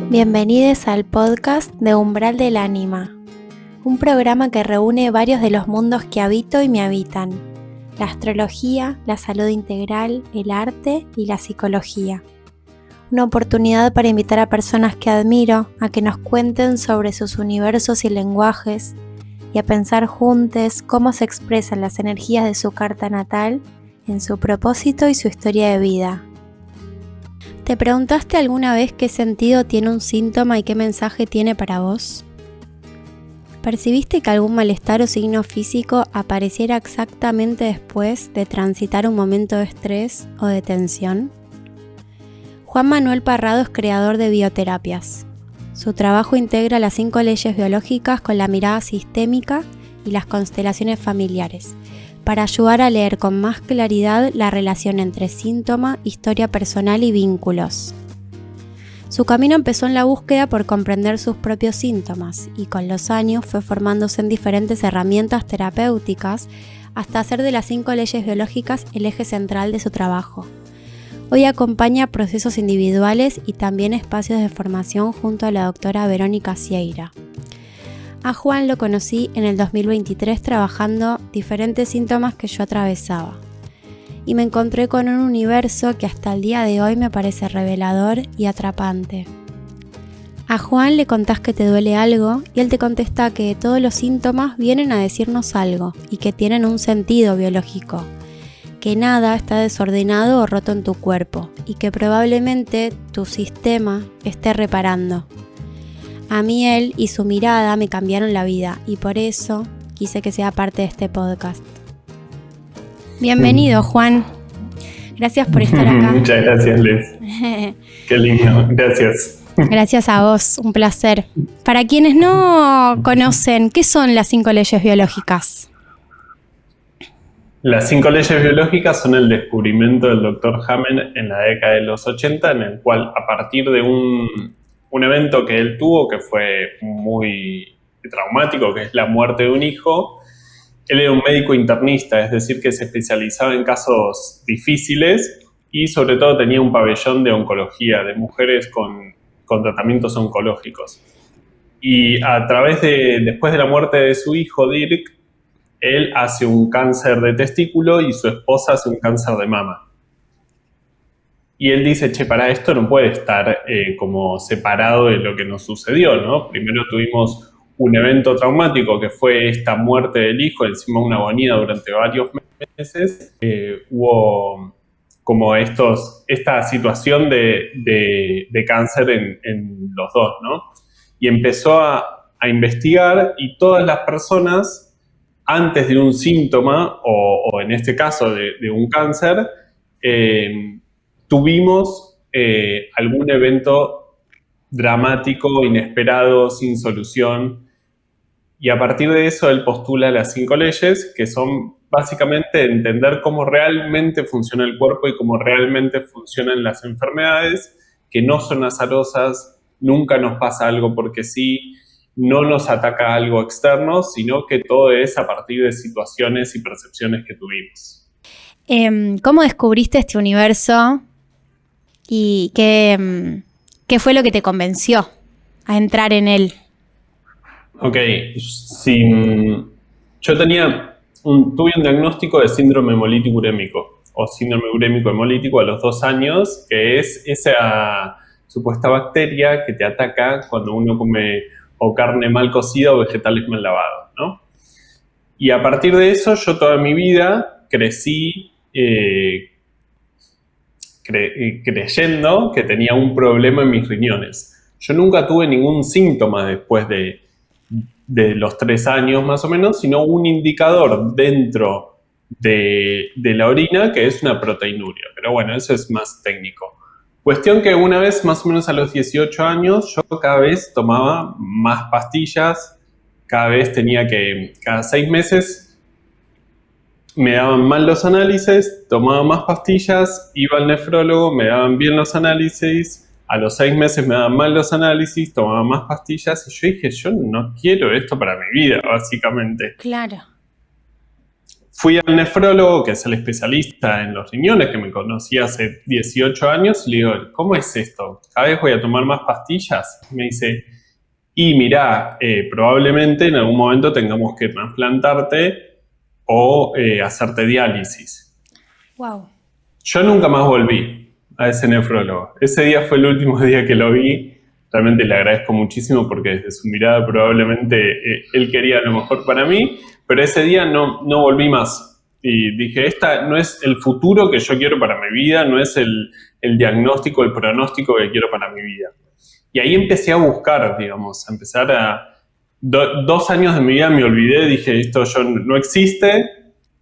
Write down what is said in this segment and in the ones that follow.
Bienvenidos al podcast de Umbral del Ánima, un programa que reúne varios de los mundos que habito y me habitan: la astrología, la salud integral, el arte y la psicología. Una oportunidad para invitar a personas que admiro a que nos cuenten sobre sus universos y lenguajes y a pensar juntos cómo se expresan las energías de su carta natal en su propósito y su historia de vida. ¿Te preguntaste alguna vez qué sentido tiene un síntoma y qué mensaje tiene para vos? ¿Percibiste que algún malestar o signo físico apareciera exactamente después de transitar un momento de estrés o de tensión? Juan Manuel Parrado es creador de bioterapias. Su trabajo integra las 5 leyes biológicas con la mirada sistémica y las constelaciones familiares, para ayudar a leer con más claridad la relación entre síntoma, historia personal y vínculos. Su camino empezó en la búsqueda por comprender sus propios síntomas y con los años fue formándose en diferentes herramientas terapéuticas hasta hacer de las 5 leyes biológicas el eje central de su trabajo. Hoy acompaña procesos individuales y también espacios de formación junto a la doctora Verónica Sieira. A Juan lo conocí en el 2023 trabajando diferentes síntomas que yo atravesaba y me encontré con un universo que hasta el día de hoy me parece revelador y atrapante. A Juan le contás que te duele algo y él te contesta que todos los síntomas vienen a decirnos algo y que tienen un sentido biológico, que nada está desordenado o roto en tu cuerpo y que probablemente tu sistema esté reparando. A mí él y su mirada me cambiaron la vida y por eso quise que sea parte de este podcast. Bienvenido, Juan. Gracias por estar acá. Muchas gracias, Liz. Qué lindo, gracias. Gracias a vos, un placer. Para quienes no conocen, ¿qué son las 5 leyes biológicas? Las 5 leyes biológicas son el descubrimiento del Dr. Hammond en la década de los 80, en el cual a partir de un evento que él tuvo que fue muy traumático, que es la muerte de un hijo. Él era un médico internista, es decir, que se especializaba en casos difíciles y sobre todo tenía un pabellón de oncología, de mujeres con tratamientos oncológicos. Y después de la muerte de su hijo, Dirk, él hace un cáncer de testículo y su esposa hace un cáncer de mama. Y él dice, para esto no puede estar como separado de lo que nos sucedió, ¿no? Primero tuvimos un evento traumático que fue esta muerte del hijo, encima una agonía durante varios meses. Hubo como esta situación de cáncer en los dos, ¿no? Y empezó a investigar y todas las personas, antes de un síntoma, o en este caso de un cáncer, tuvimos algún evento dramático, inesperado, sin solución. Y a partir de eso él postula las 5 leyes, que son básicamente entender cómo realmente funciona el cuerpo y cómo realmente funcionan las enfermedades, que no son azarosas, nunca nos pasa algo porque sí, no nos ataca algo externo, sino que todo es a partir de situaciones y percepciones que tuvimos. ¿Cómo descubriste este universo y qué fue lo que te convenció a entrar en él? Ok, yo tuve un diagnóstico de síndrome hemolítico urémico o síndrome urémico hemolítico a los 2 años, que es esa supuesta bacteria que te ataca cuando uno come o carne mal cocida o vegetales mal lavados, ¿no? Y a partir de eso yo toda mi vida crecí creyendo que tenía un problema en mis riñones. Yo nunca tuve ningún síntoma después de los 3 años más o menos, sino un indicador dentro de la orina que es una proteinuria. Pero bueno, eso es más técnico. Cuestión que una vez, más o menos a los 18 años, yo cada vez tomaba más pastillas, cada 6 meses me daban mal los análisis, tomaba más pastillas, iba al nefrólogo, me daban bien los análisis, a los 6 meses me daban mal los análisis, tomaba más pastillas y yo dije, yo no quiero esto para mi vida, básicamente. Claro. fui al nefrólogo, que es el especialista en los riñones, que me conocía hace 18 años, y le digo, ¿cómo es esto? ¿Cada vez voy a tomar más pastillas? Y me dice, y mirá, probablemente en algún momento tengamos que trasplantarte o hacerte diálisis. Wow. Yo nunca más volví a ese nefrólogo. Ese día fue el último día que lo vi. Realmente le agradezco muchísimo porque desde su mirada probablemente él quería lo mejor para mí, pero ese día no volví más. Y dije, esta no es el futuro que yo quiero para mi vida, no es el diagnóstico, el pronóstico que quiero para mi vida. Y ahí empecé a buscar, digamos, a empezar a... 2 años de mi vida me olvidé, dije, esto no existe,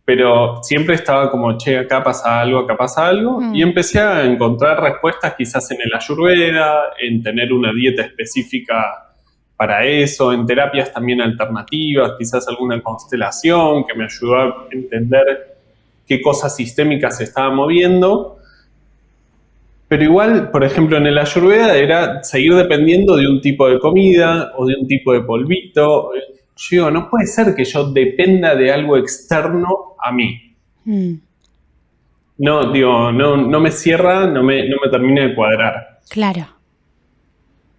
pero siempre estaba como, che, acá pasa algo, y empecé a encontrar respuestas quizás en el Ayurveda, en tener una dieta específica para eso, en terapias también alternativas, quizás alguna constelación que me ayudó a entender qué cosas sistémicas se estaban moviendo. Pero igual, por ejemplo, en el Ayurveda era seguir dependiendo de un tipo de comida o de un tipo de polvito. Yo digo, no puede ser que yo dependa de algo externo a mí. No, digo, no me cierra, no me termina de cuadrar. Claro.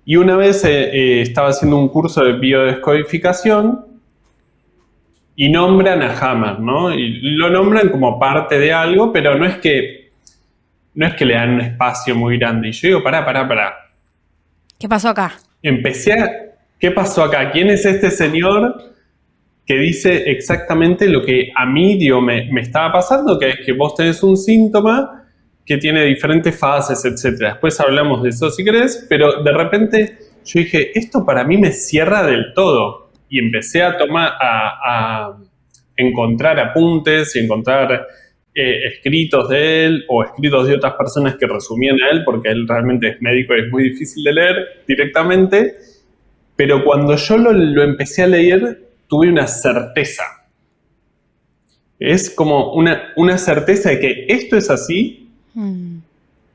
Y una vez estaba haciendo un curso de biodescodificación y nombran a Hammer, ¿no? Y lo nombran como parte de algo, pero no es que le dan un espacio muy grande. Y yo digo, pará. ¿Qué pasó acá? ¿Qué pasó acá? ¿Quién es este señor que dice exactamente lo que a mí, digo, me estaba pasando? Que es que vos tenés un síntoma que tiene diferentes fases, etc. Después hablamos de eso si querés, pero de repente yo dije, esto para mí me cierra del todo. Y empecé a encontrar apuntes y encontrar escritos de él o escritos de otras personas que resumían a él, porque él realmente es médico y es muy difícil de leer directamente. Pero cuando yo lo empecé a leer, tuve una certeza. Es como una certeza de que esto es así.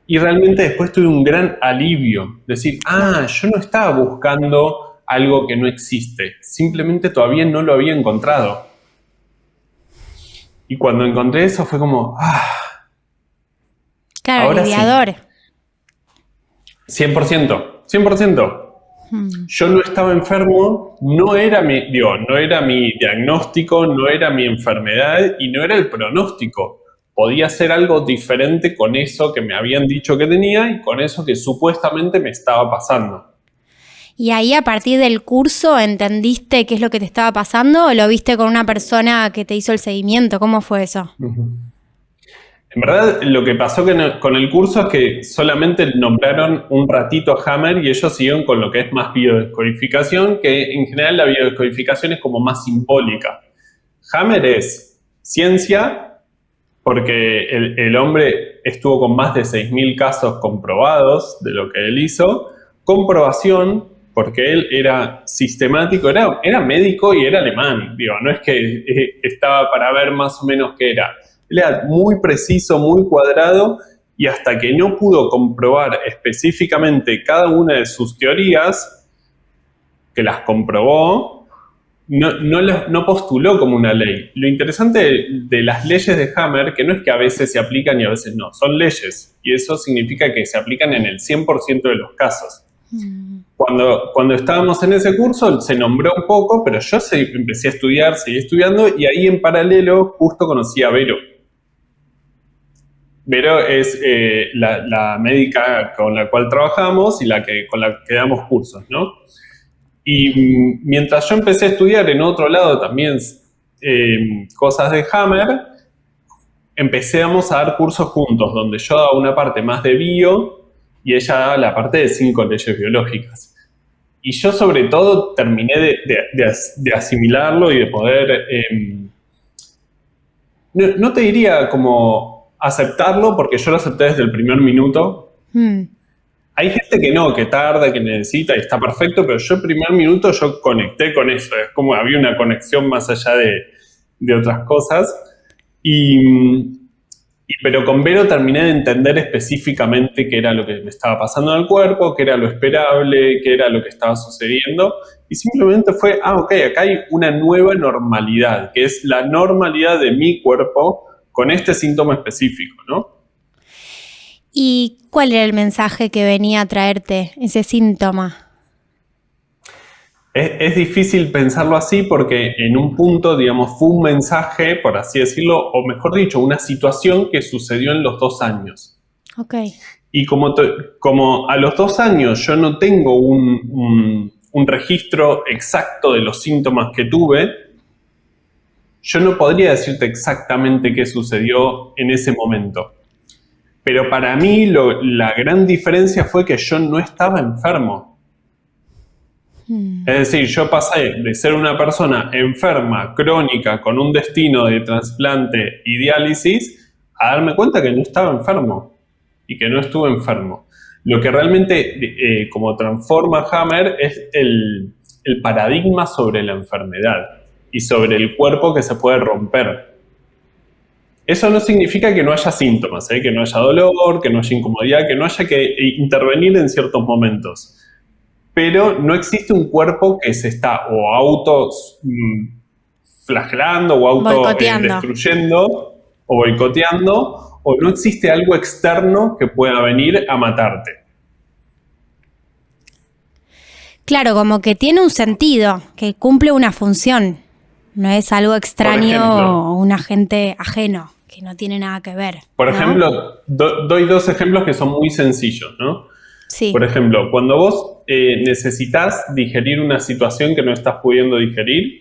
Y realmente después tuve un gran alivio. Decir, yo no estaba buscando algo que no existe. Simplemente todavía no lo había encontrado. Y cuando encontré eso fue como, claro, ahora aliviador. Sí. 100%. Yo no estaba enfermo, no era mi diagnóstico, no era mi enfermedad y no era el pronóstico. Podía hacer algo diferente con eso que me habían dicho que tenía y con eso que supuestamente me estaba pasando. ¿Y ahí a partir del curso entendiste qué es lo que te estaba pasando o lo viste con una persona que te hizo el seguimiento? ¿Cómo fue eso? En verdad, lo que pasó con el curso es que solamente nombraron un ratito a Hammer y ellos siguieron con lo que es más biodescodificación, que en general la biodescodificación es como más simbólica. Hammer es ciencia, porque el hombre estuvo con más de 6.000 casos comprobados de lo que él hizo. Comprobación, porque él era sistemático, era médico y era alemán. Digo, no es que estaba para ver más o menos qué era. Él era muy preciso, muy cuadrado, y hasta que no pudo comprobar específicamente cada una de sus teorías, que las comprobó, no postuló como una ley. Lo interesante de las leyes de Hammer, que no es que a veces se aplican y a veces no, son leyes, y eso significa que se aplican en el 100% de los casos. Cuando estábamos en ese curso se nombró un poco, pero yo empecé a estudiar, seguí estudiando, y ahí en paralelo justo conocí a Vero. Vero es la médica con la cual trabajamos y con la que damos cursos, ¿no? Y mientras yo empecé a estudiar en otro lado también cosas de Hammer, empezamos a dar cursos juntos, donde yo daba una parte más de bio y ella daba la parte de 5 leyes biológicas. Y yo sobre todo terminé de asimilarlo y de poder, no te diría como aceptarlo, porque yo lo acepté desde el primer minuto. Hay gente que no, que tarda, que necesita y está perfecto, pero yo el primer minuto yo conecté con eso. Es como había una conexión más allá de otras cosas. Y Pero con Vero terminé de entender específicamente qué era lo que me estaba pasando en el cuerpo, qué era lo esperable, qué era lo que estaba sucediendo. Y simplemente fue, ok, acá hay una nueva normalidad, que es la normalidad de mi cuerpo con este síntoma específico, ¿no? ¿Y cuál era el mensaje que venía a traerte ese síntoma? Es difícil pensarlo así porque en un punto, digamos, fue un mensaje, por así decirlo, o mejor dicho, una situación que sucedió en los 2 años. Ok. Y como a los 2 años yo no tengo un registro exacto de los síntomas que tuve, yo no podría decirte exactamente qué sucedió en ese momento. Pero para mí la gran diferencia fue que yo no estaba enfermo. Es decir, yo pasé de ser una persona enferma, crónica, con un destino de trasplante y diálisis, a darme cuenta que no estaba enfermo y que no estuve enfermo. Lo que realmente como transforma Hammer es el paradigma sobre la enfermedad y sobre el cuerpo que se puede romper. Eso no significa que no haya síntomas, que no haya dolor, que no haya incomodidad, que no haya que intervenir en ciertos momentos. Pero no existe un cuerpo que se está o auto flagelando o auto destruyendo o boicoteando, o no existe algo externo que pueda venir a matarte. Claro, como que tiene un sentido, que cumple una función. No es algo extraño o un agente ajeno, que no tiene nada que ver. Por ejemplo, doy 2 ejemplos que son muy sencillos, ¿no? Sí. Por ejemplo, cuando vos necesitas digerir una situación que no estás pudiendo digerir,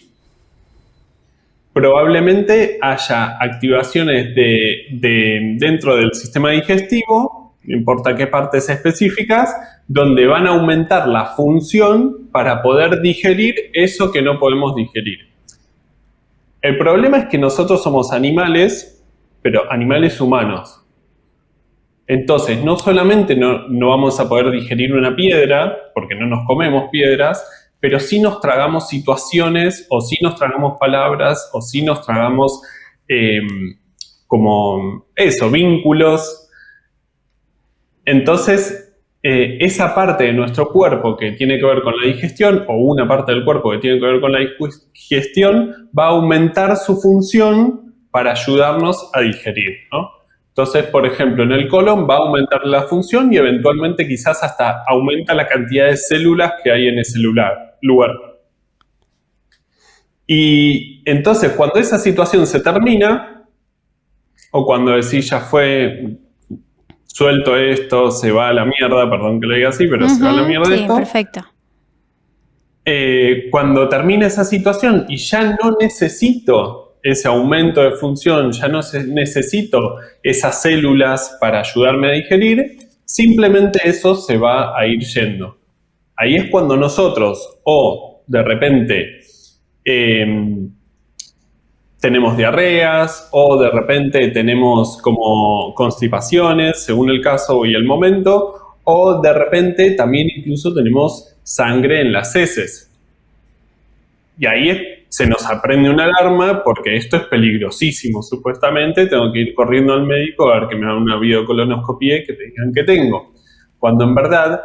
probablemente haya activaciones dentro del sistema digestivo, no importa qué partes específicas, donde van a aumentar la función para poder digerir eso que no podemos digerir. El problema es que nosotros somos animales, pero animales humanos. Entonces, no solamente no vamos a poder digerir una piedra, porque no nos comemos piedras, pero sí nos tragamos situaciones, o sí nos tragamos palabras, o sí nos tragamos vínculos. Entonces, esa parte de nuestro cuerpo que tiene que ver con la digestión, o una parte del cuerpo que tiene que ver con la digestión, va a aumentar su función para ayudarnos a digerir, ¿no? Entonces, por ejemplo, en el colon va a aumentar la función y eventualmente quizás hasta aumenta la cantidad de células que hay en ese lugar. Y entonces, cuando esa situación se termina, o cuando decís ya fue, suelto esto, se va a la mierda, perdón que lo diga así, pero se va a la mierda esto. Sí, perfecto. Cuando termina esa situación y ya no necesito ese aumento de función, ya no necesito esas células para ayudarme a digerir, simplemente eso se va a ir yendo. Ahí es cuando nosotros, o de repente tenemos diarreas, o de repente tenemos como constipaciones, según el caso y el momento, o de repente también incluso tenemos sangre en las heces. Y ahí se nos aprende una alarma porque esto es peligrosísimo, supuestamente. Tengo que ir corriendo al médico a ver que me hagan una videocolonoscopia y que te digan que tengo. Cuando en verdad,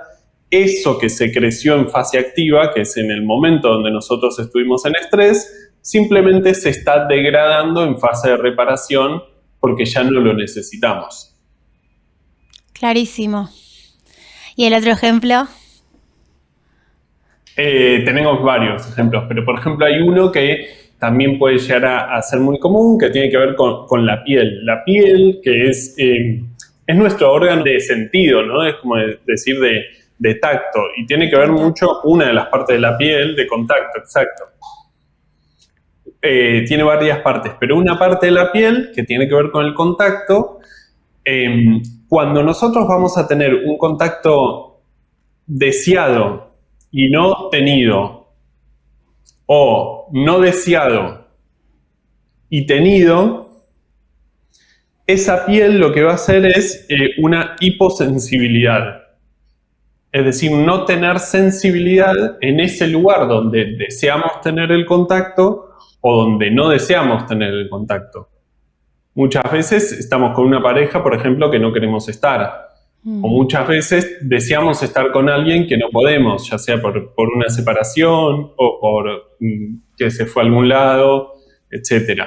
eso que se creció en fase activa, que es en el momento donde nosotros estuvimos en estrés, simplemente se está degradando en fase de reparación porque ya no lo necesitamos. Clarísimo. ¿Y el otro ejemplo? Tenemos varios ejemplos, pero por ejemplo hay uno que también puede llegar a ser muy común, que tiene que ver con la piel. La piel, que es nuestro órgano de sentido, ¿no? Es como decir de tacto, y tiene que ver mucho, una de las partes de la piel, de contacto, exacto. Tiene varias partes, pero una parte de la piel que tiene que ver con el contacto, cuando nosotros vamos a tener un contacto deseado y no tenido, o no deseado y tenido, esa piel lo que va a hacer es una hiposensibilidad. Es decir, no tener sensibilidad en ese lugar donde deseamos tener el contacto o donde no deseamos tener el contacto. Muchas veces estamos con una pareja, por ejemplo, que no queremos estar. O muchas veces deseamos estar con alguien que no podemos, ya sea por una separación o por que se fue a algún lado, etc.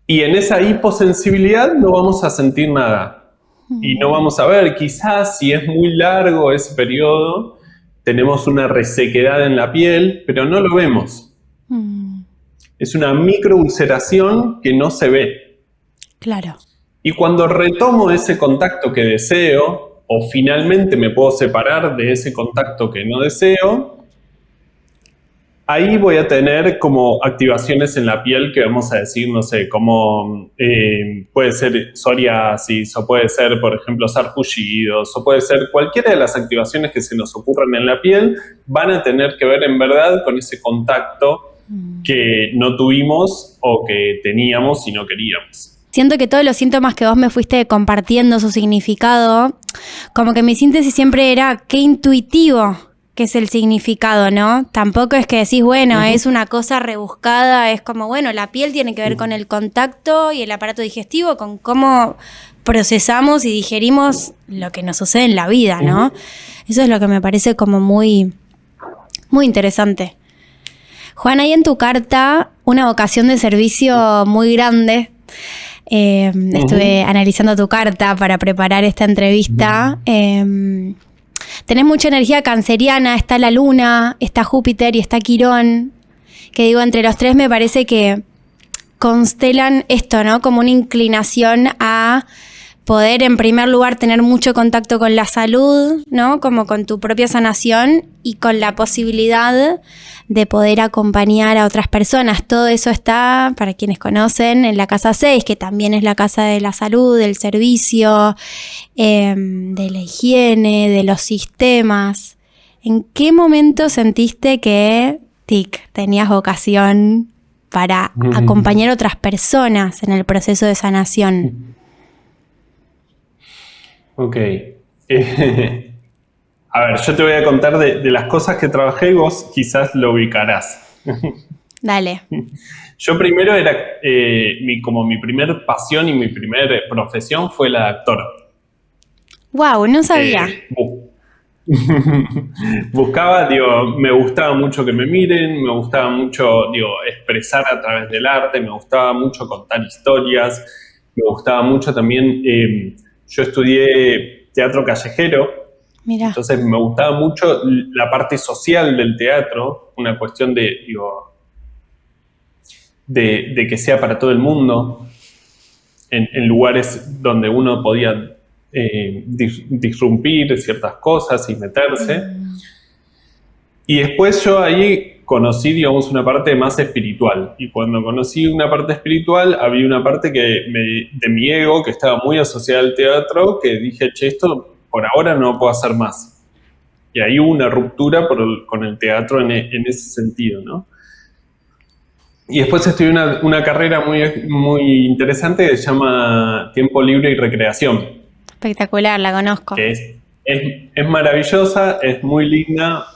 Y en esa hiposensibilidad no vamos a sentir nada. Y no vamos a ver, quizás si es muy largo ese periodo, tenemos una resequedad en la piel, pero no lo vemos. Es una microulceración que no se ve. Claro. Y cuando retomo ese contacto que deseo, o finalmente me puedo separar de ese contacto que no deseo, ahí voy a tener como activaciones en la piel que vamos a decir, no sé, como puede ser psoriasis, o puede ser, por ejemplo, sarpullidos, o puede ser cualquiera de las activaciones que se nos ocurran en la piel, van a tener que ver en verdad con ese contacto que no tuvimos o que teníamos y no queríamos. Siento que todos los síntomas que vos me fuiste compartiendo su significado, como que mi síntesis siempre era qué intuitivo que es el significado, ¿no? Tampoco es que decís, bueno, es una cosa rebuscada, es como, bueno, la piel tiene que ver con el contacto y el aparato digestivo, con cómo procesamos y digerimos lo que nos sucede en la vida, ¿no? Eso es lo que me parece como muy, muy interesante. Juan, hay en tu carta una vocación de servicio muy grande. Estuve analizando tu carta para preparar esta entrevista. Tenés mucha energía canceriana, está la Luna, está Júpiter y está Quirón, que digo, entre los tres me parece que constelan esto, ¿no? Como una inclinación a poder, en primer lugar, tener mucho contacto con la salud, ¿no? Como con tu propia sanación y con la posibilidad de poder acompañar a otras personas. Todo eso está, para quienes conocen, en la casa 6, que también es la casa de la salud, del servicio, de la higiene, de los sistemas. ¿En qué momento sentiste que, tenías vocación para acompañar a otras personas en el proceso de sanación? Ok. A ver, yo te voy a contar de las cosas que trabajé y vos quizás lo ubicarás. Dale. Yo primero era, como mi primer pasión y mi primer profesión fue la de actor. Wow, no sabía. Buscaba, me gustaba mucho que me miren, me gustaba mucho, expresar a través del arte, me gustaba mucho contar historias, me gustaba mucho también, yo estudié teatro callejero. Mirá. Entonces me gustaba mucho la parte social del teatro, una cuestión de que sea para todo el mundo, en lugares donde uno podía disrumpir ciertas cosas y meterse. Y después yo ahí conocí, una parte más espiritual. Y cuando conocí una parte espiritual, había una parte de mi ego que estaba muy asociada al teatro, que dije, che, esto por ahora no puedo hacer más. Y ahí hubo una ruptura con el teatro en ese sentido, ¿no? Y después estudié una carrera muy, muy interesante que se llama Tiempo Libre y Recreación. Espectacular, la conozco. Que es maravillosa, es muy linda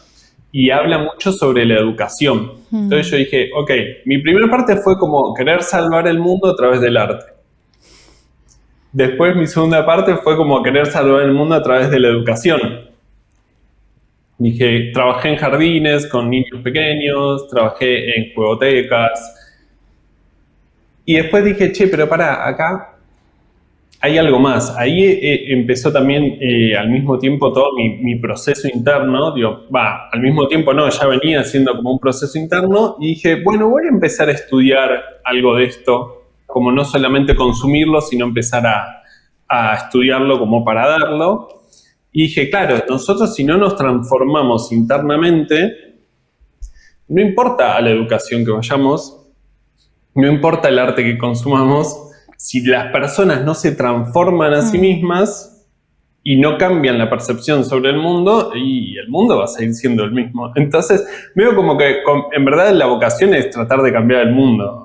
y habla mucho sobre la educación. Entonces yo dije, ok, mi primera parte fue como querer salvar el mundo a través del arte. Después mi segunda parte fue como querer salvar el mundo a través de la educación. Dije, trabajé en jardines con niños pequeños, trabajé en juegotecas. Y después dije, che, pero pará, acá hay algo más. Ahí empezó también al mismo tiempo todo mi proceso interno. Al mismo tiempo no, ya venía haciendo como un proceso interno. Y dije, bueno, voy a empezar a estudiar algo de esto, como no solamente consumirlo, sino empezar a estudiarlo como para darlo. Y dije, claro, nosotros si no nos transformamos internamente, no importa a la educación que vayamos, no importa el arte que consumamos, si las personas no se transforman a sí mismas y no cambian la percepción sobre el mundo, y el mundo va a seguir siendo el mismo. Entonces, veo como que en verdad la vocación es tratar de cambiar el mundo.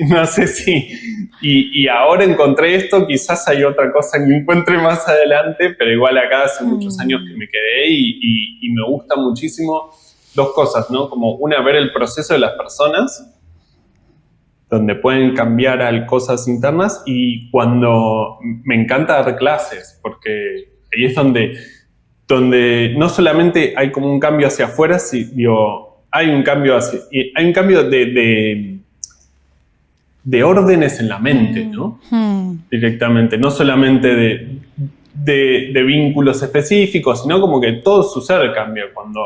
No sé si... Y ahora encontré esto, quizás hay otra cosa que encuentre más adelante, pero igual acá hace muchos años que me quedé y me gusta muchísimo dos cosas, ¿no? Como una, ver el proceso de las personas donde pueden cambiar cosas internas, y cuando me encanta dar clases, porque ahí es donde no solamente hay como un cambio hacia afuera, hay un cambio de órdenes en la mente, ¿no? Directamente, no solamente de vínculos específicos, sino como que todo su ser cambia cuando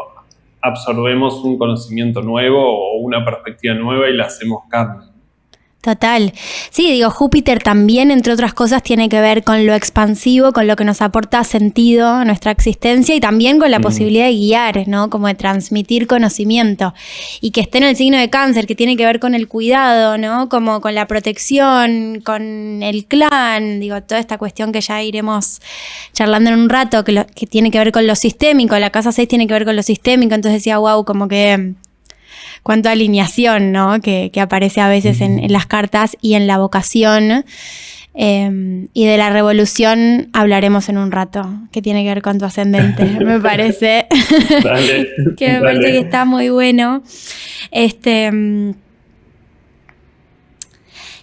absorbemos un conocimiento nuevo o una perspectiva nueva y la hacemos carne. Total. Sí, digo, Júpiter también, entre otras cosas, tiene que ver con lo expansivo, con lo que nos aporta sentido a nuestra existencia y también con la posibilidad de guiar, ¿no? Como de transmitir conocimiento. Y que esté en el signo de Cáncer, que tiene que ver con el cuidado, ¿no? Como con la protección, con el clan, digo, toda esta cuestión que ya iremos charlando en un rato, que tiene que ver con lo sistémico. La casa 6 tiene que ver con lo sistémico, entonces decía, wow, como que cuánta alineación, ¿no? que aparece a veces en las cartas y en la vocación. Y de la revolución hablaremos en un rato, que tiene que ver con tu ascendente, me parece. Dale, que me parece que está muy bueno.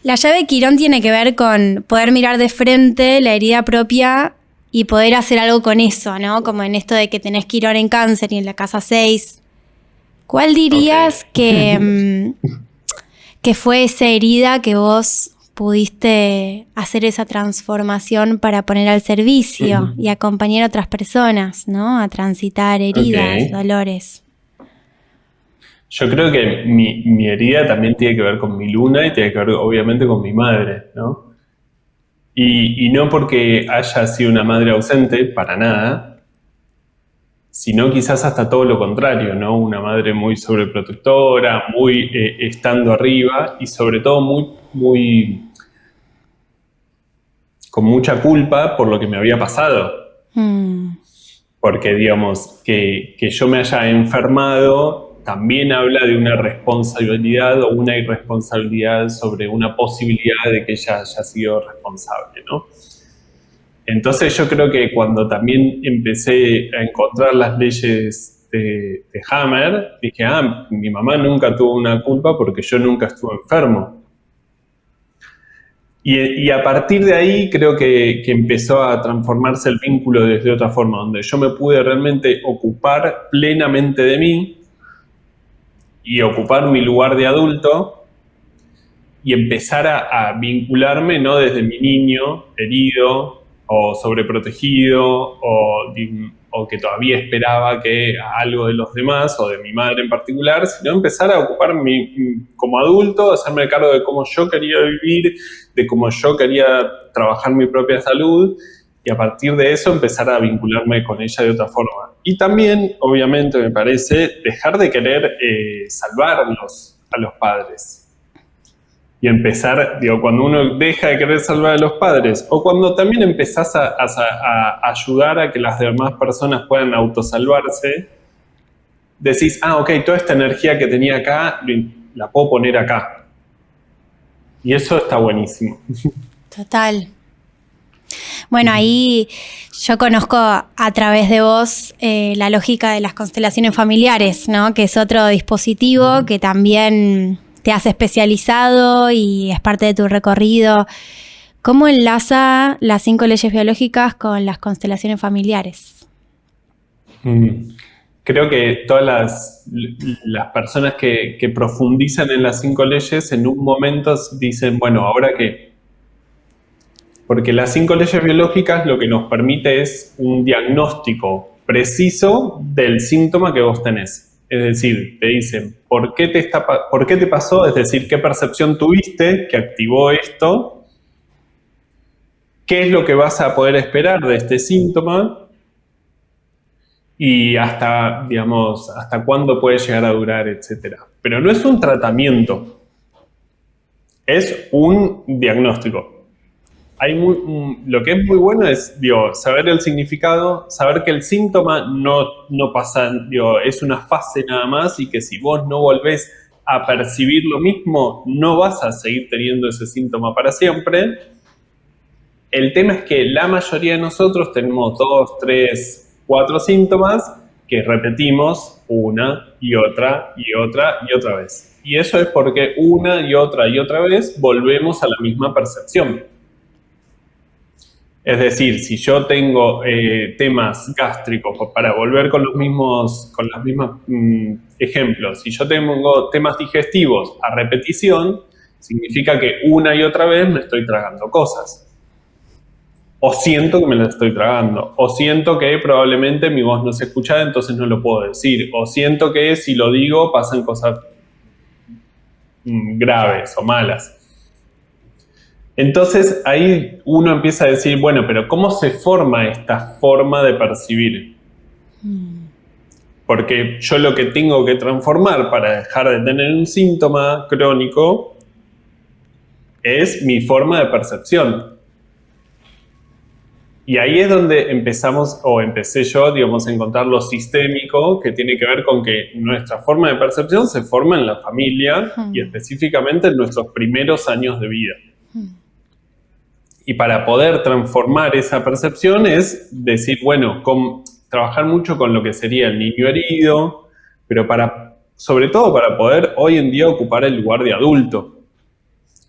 La llave Quirón tiene que ver con poder mirar de frente la herida propia y poder hacer algo con eso, ¿no? Como en esto de que tenés Quirón en Cáncer y en la casa 6. ¿Cuál dirías que fue esa herida que vos pudiste hacer esa transformación para poner al servicio y acompañar a otras personas, ¿no? A transitar heridas, dolores? Yo creo que mi herida también tiene que ver con mi luna y tiene que ver obviamente con mi madre, ¿no? Y no porque haya sido una madre ausente, para nada, sino quizás hasta todo lo contrario, ¿no? Una madre muy sobreprotectora, muy estando arriba y sobre todo muy con mucha culpa por lo que me había pasado. Porque, digamos, que yo me haya enfermado también habla de una responsabilidad o una irresponsabilidad sobre una posibilidad de que ella haya sido responsable, ¿no? Entonces yo creo que cuando también empecé a encontrar las leyes de Hammer, dije, mi mamá nunca tuvo una culpa porque yo nunca estuve enfermo. Y a partir de ahí creo que empezó a transformarse el vínculo desde otra forma, donde yo me pude realmente ocupar plenamente de mí y ocupar mi lugar de adulto y empezar a vincularme, no desde mi niño herido o sobreprotegido o que todavía esperaba que algo de los demás o de mi madre en particular, sino empezar a ocuparme como adulto, hacerme cargo de cómo yo quería vivir, de cómo yo quería trabajar mi propia salud y a partir de eso empezar a vincularme con ella de otra forma. Y también, obviamente, me parece dejar de querer salvar a los padres. Y empezar, cuando uno deja de querer salvar a los padres, o cuando también empezás a ayudar a que las demás personas puedan autosalvarse, decís, ok, toda esta energía que tenía acá, la puedo poner acá. Y eso está buenísimo. Total. Bueno, ahí yo conozco a través de vos la lógica de las constelaciones familiares, ¿no? Que es otro dispositivo que también te has especializado y es parte de tu recorrido. ¿Cómo enlaza las 5 leyes biológicas con las constelaciones familiares? Creo que todas las personas que profundizan en las 5 leyes en un momento dicen, bueno, ¿ahora qué? Porque las 5 leyes biológicas lo que nos permite es un diagnóstico preciso del síntoma que vos tenés. Es decir, te dicen, ¿por qué te pasó? Es decir, ¿qué percepción tuviste que activó esto? ¿Qué es lo que vas a poder esperar de este síntoma? Y hasta cuándo puede llegar a durar, etcétera. Pero no es un tratamiento, es un diagnóstico. Lo que es muy bueno es saber el significado, saber que el síntoma no pasa, es una fase nada más y que si vos no volvés a percibir lo mismo, no vas a seguir teniendo ese síntoma para siempre. El tema es que la mayoría de nosotros tenemos 2, 3, 4 síntomas que repetimos una y otra y otra y otra vez. Y eso es porque una y otra vez volvemos a la misma percepción. Es decir, si yo tengo temas gástricos, para volver con los mismos ejemplos, si yo tengo temas digestivos a repetición, significa que una y otra vez me estoy tragando cosas. O siento que me las estoy tragando. O siento que probablemente mi voz no se escucha, entonces no lo puedo decir. O siento que si lo digo pasan cosas graves o malas. Entonces ahí uno empieza a decir, bueno, pero ¿cómo se forma esta forma de percibir? Porque yo lo que tengo que transformar para dejar de tener un síntoma crónico es mi forma de percepción. Y ahí es donde empecé yo, digamos, a encontrar lo sistémico, que tiene que ver con que nuestra forma de percepción se forma en la familia y específicamente en nuestros primeros años de vida. Y para poder transformar esa percepción es decir, bueno, trabajar mucho con lo que sería el niño herido, pero sobre todo para poder hoy en día ocupar el lugar de adulto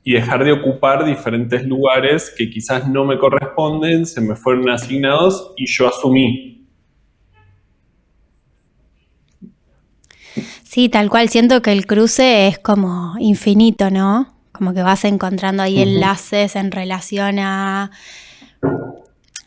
y dejar de ocupar diferentes lugares que quizás no me corresponden, se me fueron asignados y yo asumí. Sí, tal cual, siento que el cruce es como infinito, ¿no? Como que vas encontrando ahí enlaces en relación a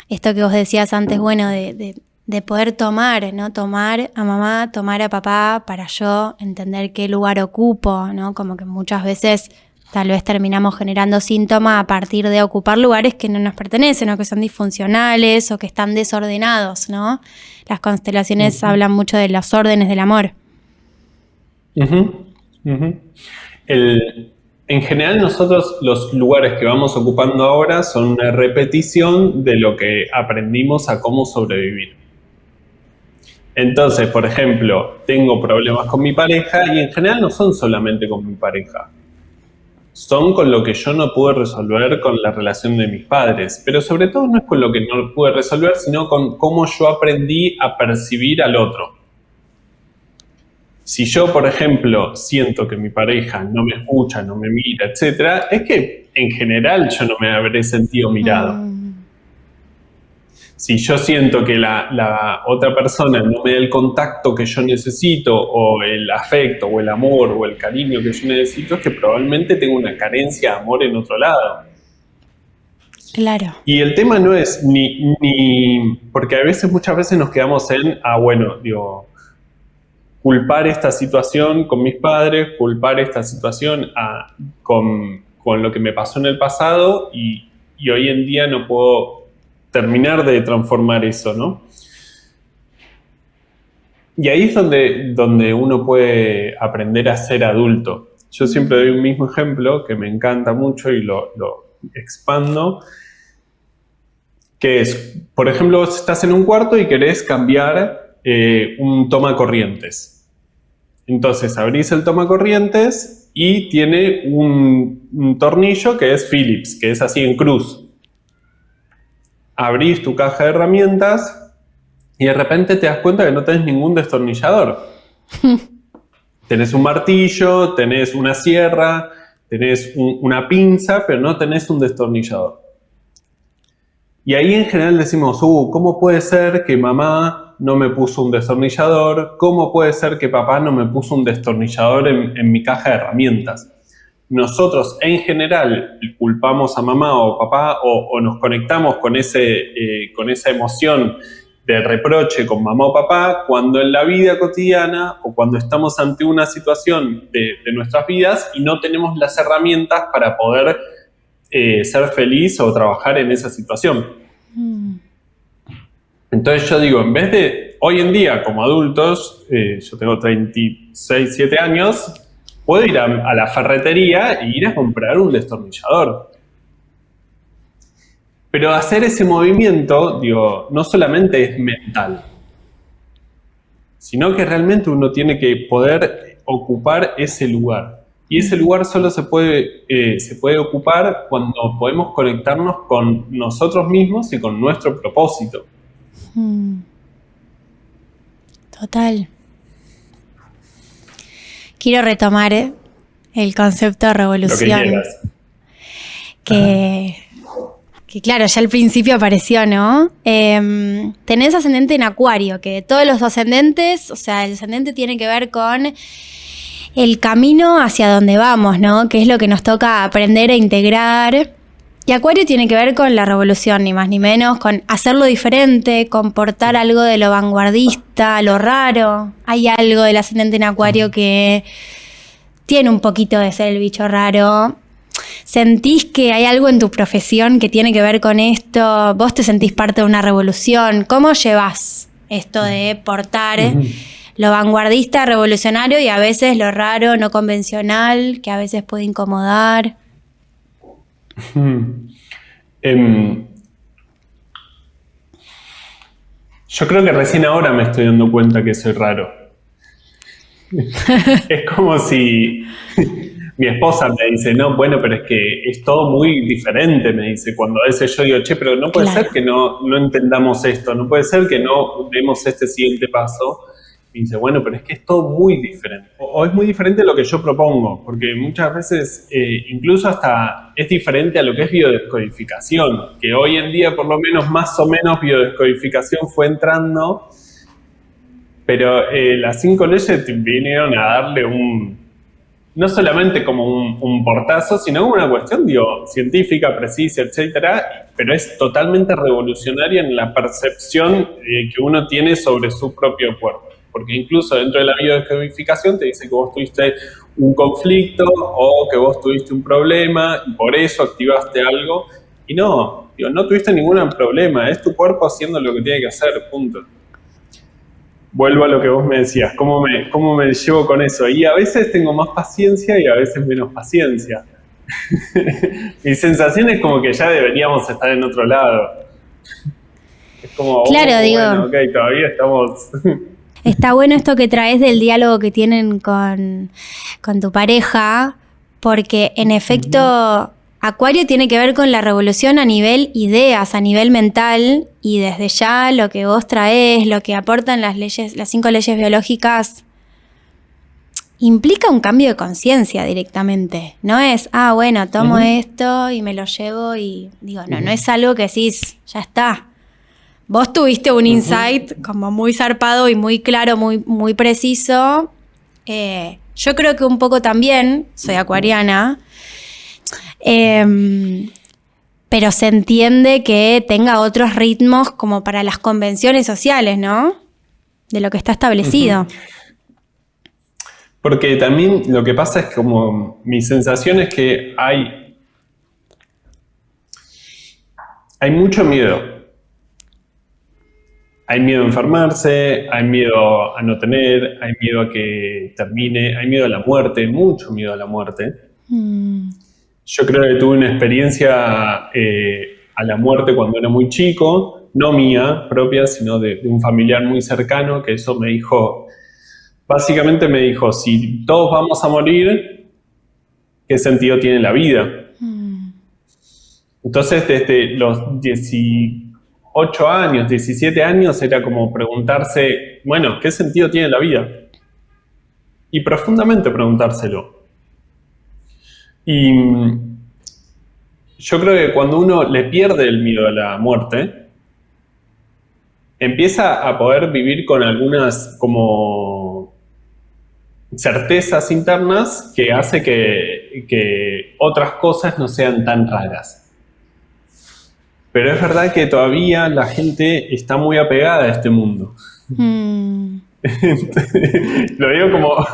esto que vos decías antes, bueno, de poder tomar, ¿no? Tomar a mamá, tomar a papá para yo entender qué lugar ocupo, ¿no? Como que muchas veces tal vez terminamos generando síntomas a partir de ocupar lugares que no nos pertenecen o que son disfuncionales o que están desordenados, ¿no? Las constelaciones hablan mucho de los órdenes del amor. En general nosotros los lugares que vamos ocupando ahora son una repetición de lo que aprendimos a cómo sobrevivir. Entonces, por ejemplo, tengo problemas con mi pareja y en general no son solamente con mi pareja. Son con lo que yo no pude resolver con la relación de mis padres, pero sobre todo no es con lo que no pude resolver, sino con cómo yo aprendí a percibir al otro. Si yo, por ejemplo, siento que mi pareja no me escucha, no me mira, etc., es que en general yo no me habré sentido mirado. Si yo siento que la otra persona no me da el contacto que yo necesito, o el afecto, o el amor, o el cariño que yo necesito, es que probablemente tengo una carencia de amor en otro lado. Claro. Y el tema no es ni porque muchas veces nos quedamos en, culpar esta situación con mis padres, culpar esta situación con lo que me pasó en el pasado y hoy en día no puedo terminar de transformar eso, ¿no? Y ahí es donde uno puede aprender a ser adulto. Yo siempre doy un mismo ejemplo que me encanta mucho y lo expando, que es, por ejemplo, vos estás en un cuarto y querés cambiar un tomacorrientes. Entonces abrís el tomacorrientes y tiene un tornillo que es Phillips, que es así en cruz. Abrís tu caja de herramientas y de repente te das cuenta que no tenés ningún destornillador. Tenés un martillo, tenés una sierra, tenés una pinza, pero no tenés un destornillador. Y ahí en general decimos, ¿cómo puede ser que mamá no me puso un destornillador? ¿Cómo puede ser que papá no me puso un destornillador en mi caja de herramientas? Nosotros en general culpamos a mamá o papá o nos conectamos con esa emoción de reproche con mamá o papá cuando en la vida cotidiana o cuando estamos ante una situación de nuestras vidas y no tenemos las herramientas para poder ser feliz o trabajar en esa situación. Entonces yo digo, en vez de hoy en día como adultos, yo tengo 36, 7 años, puedo ir a la ferretería e ir a comprar un destornillador. Pero hacer ese movimiento, no solamente es mental, sino que realmente uno tiene que poder ocupar ese lugar. Y ese lugar solo se puede ocupar cuando podemos conectarnos con nosotros mismos y con nuestro propósito. Total. Quiero retomar el concepto de revolución. Lo que quieras. Que claro, ya al principio apareció, ¿no? Tenés ascendente en Acuario, que de todos los ascendentes, o sea, el ascendente tiene que ver con el camino hacia donde vamos, ¿no? Que es lo que nos toca aprender a integrar. Y Acuario tiene que ver con la revolución, ni más ni menos, con hacerlo diferente, comportar algo de lo vanguardista, lo raro. Hay algo del ascendente en Acuario que tiene un poquito de ser el bicho raro. ¿Sentís que hay algo en tu profesión que tiene que ver con esto? ¿Vos te sentís parte de una revolución? ¿Cómo llevas esto de portar lo vanguardista, revolucionario y a veces lo raro, no convencional, que a veces puede incomodar? Yo creo que recién ahora me estoy dando cuenta que soy raro. Es como si mi esposa me dice, no, bueno, pero es que es todo muy diferente, me dice, cuando a veces yo digo, che, pero no puede ser que no entendamos esto, no puede ser que no demos este siguiente paso. Y dice, bueno, pero es que es todo muy diferente. O es muy diferente a lo que yo propongo, porque muchas veces incluso hasta es diferente a lo que es biodescodificación, que hoy en día por lo menos más o menos biodescodificación fue entrando, pero las 5 leyes vinieron a darle no solamente como un portazo, sino como una cuestión, digo, científica, precisa, etcétera, pero es totalmente revolucionaria en la percepción que uno tiene sobre su propio cuerpo. Porque incluso dentro de la biodescodificación te dice que vos tuviste un conflicto o que vos tuviste un problema y por eso activaste algo. Y no, digo, no tuviste ningún problema, es tu cuerpo haciendo lo que tiene que hacer, punto. Vuelvo a lo que vos me decías, ¿cómo me llevo con eso? Y a veces tengo más paciencia y a veces menos paciencia. Mi sensación es como que ya deberíamos estar en otro lado. Es como, claro, digo, bueno, ok, todavía estamos... Está bueno esto que traes del diálogo que tienen con tu pareja, porque en efecto Acuario tiene que ver con la revolución a nivel ideas, a nivel mental, y desde ya lo que vos traes, lo que aportan las 5 leyes biológicas, implica un cambio de conciencia directamente. No es, bueno, tomo esto y me lo llevo y digo, no es algo que decís, ya está. Vos tuviste un insight como muy zarpado y muy claro, muy, muy preciso. Yo creo que un poco también, soy acuariana, pero se entiende que tenga otros ritmos como para las convenciones sociales, ¿no? De lo que está establecido. Porque también lo que pasa es como mi sensación es que hay mucho miedo. Hay miedo a enfermarse, hay miedo a no tener, hay miedo a que termine, hay miedo a la muerte, mucho miedo a la muerte. Yo creo que tuve una experiencia a la muerte cuando era muy chico, no mía propia, sino de un familiar muy cercano, que eso me dijo, básicamente me dijo, si todos vamos a morir, ¿qué sentido tiene la vida? Entonces, desde los 18 años, 17 años, era como preguntarse, bueno, ¿qué sentido tiene la vida? Y profundamente preguntárselo. Y yo creo que cuando uno le pierde el miedo a la muerte, empieza a poder vivir con algunas como certezas internas que hace que otras cosas no sean tan raras. Pero es verdad que todavía la gente está muy apegada a este mundo. Lo digo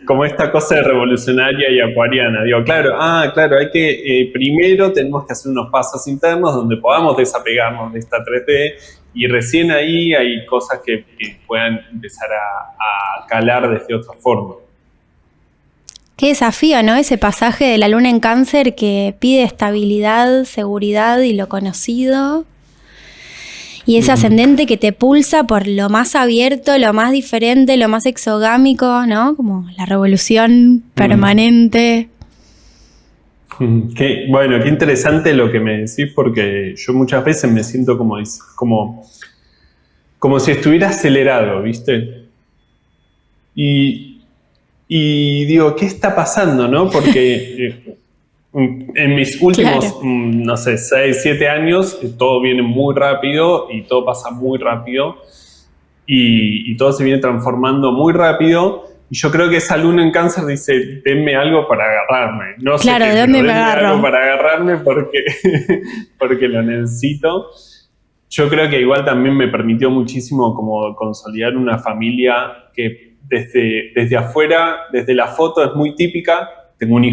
como esta cosa revolucionaria y acuariana. Digo, claro, hay que, primero tenemos que hacer unos pasos internos donde podamos desapegarnos de esta 3D y recién ahí hay cosas que puedan empezar a calar desde otra forma. Qué desafío, ¿no? Ese pasaje de la luna en Cáncer que pide estabilidad, seguridad y lo conocido. Y ese ascendente que te pulsa por lo más abierto, lo más diferente, lo más exogámico, ¿no? Como la revolución permanente. Qué interesante lo que me decís, porque yo muchas veces me siento como si estuviera acelerado, ¿viste? Y Y digo, ¿qué está pasando, no? Porque en mis últimos, no sé, 6, 7 años, todo viene muy rápido y todo pasa muy rápido y todo se viene transformando muy rápido. Y yo creo que esa luna en Cáncer dice, denme algo para agarrarme. No sé Claro, qué, ¿de pero dónde me denme agarro? algo para agarrarme porque lo necesito. Yo creo que igual también me permitió muchísimo como consolidar una familia que desde afuera, desde la foto es muy típica. Tengo un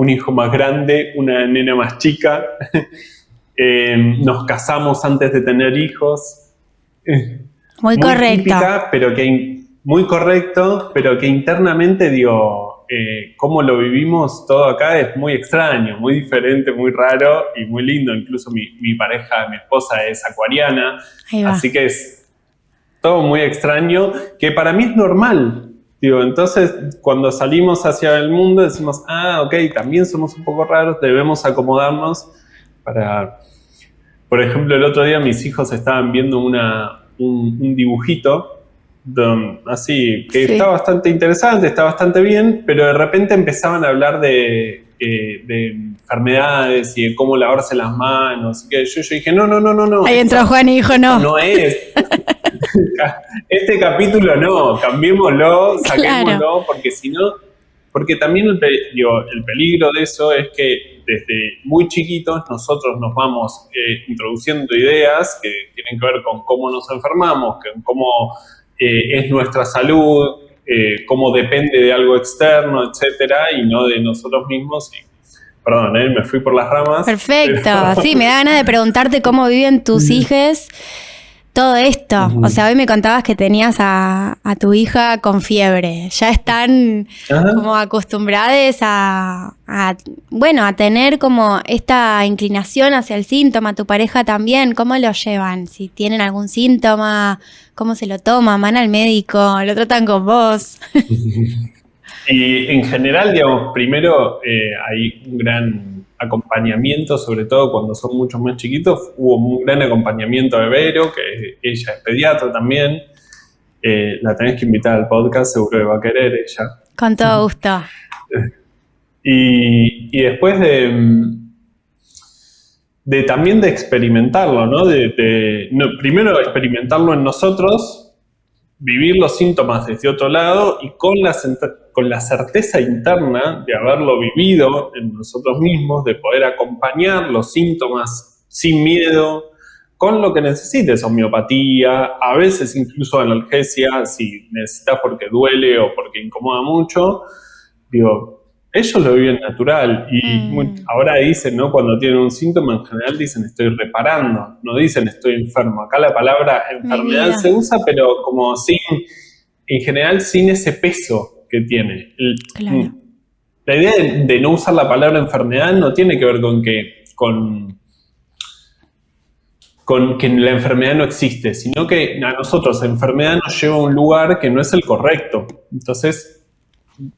hijo más grande, una nena más chica. Nos casamos antes de tener hijos. Muy correcto. Típica, pero que muy correcto, pero que internamente digo, cómo lo vivimos todo acá es muy extraño, muy diferente, muy raro y muy lindo. Incluso mi pareja, mi esposa es acuariana, así que es todo muy extraño, que para mí es normal. Digo, entonces, cuando salimos hacia el mundo decimos, ok, también somos un poco raros, debemos acomodarnos para... Por ejemplo, el otro día mis hijos estaban viendo un dibujito así, que está bastante interesante, está bastante bien, pero de repente empezaban a hablar de enfermedades y de cómo lavarse las manos. Así que yo dije, no. Ahí entró Juan y dijo, no. No es. Este capítulo no, cambiémoslo, saquémoslo, porque si no, porque también el peligro de eso es que desde muy chiquitos nosotros nos vamos introduciendo ideas que tienen que ver con cómo nos enfermamos, con cómo es nuestra salud, cómo depende de algo externo, etcétera, y no de nosotros mismos. Perdón, me fui por las ramas. Perfecto, pero... sí, me da ganas de preguntarte cómo viven tus hijes todo esto. O sea, hoy me contabas que tenías a tu hija con fiebre. Ya están como acostumbradas a tener como esta inclinación hacia el síntoma. Tu pareja también, ¿cómo lo llevan? Si tienen algún síntoma, ¿cómo se lo toman? ¿Van al médico? ¿Lo tratan con vos? Y en general, digamos, primero hay un gran acompañamiento, sobre todo cuando son mucho más chiquitos. Hubo un gran acompañamiento de Vero, que ella es pediatra también. La tenés que invitar al podcast, seguro que va a querer ella. Con todo gusto. Y después también de experimentarlo, ¿no? Primero experimentarlo en nosotros, vivir los síntomas desde otro lado y con la certeza interna de haberlo vivido en nosotros mismos, de poder acompañar los síntomas sin miedo, con lo que necesites, homeopatía, a veces incluso analgesia, si necesitas porque duele o porque incomoda mucho. Digo, ellos lo viven natural y ahora dicen, ¿no? Cuando tienen un síntoma, en general dicen estoy reparando, no dicen estoy enfermo. Acá la palabra enfermedad se usa, pero como en general sin ese peso que tiene. Claro. La idea de no usar la palabra enfermedad no tiene que ver con que la enfermedad no existe, sino que a nosotros la enfermedad nos lleva a un lugar que no es el correcto. Entonces,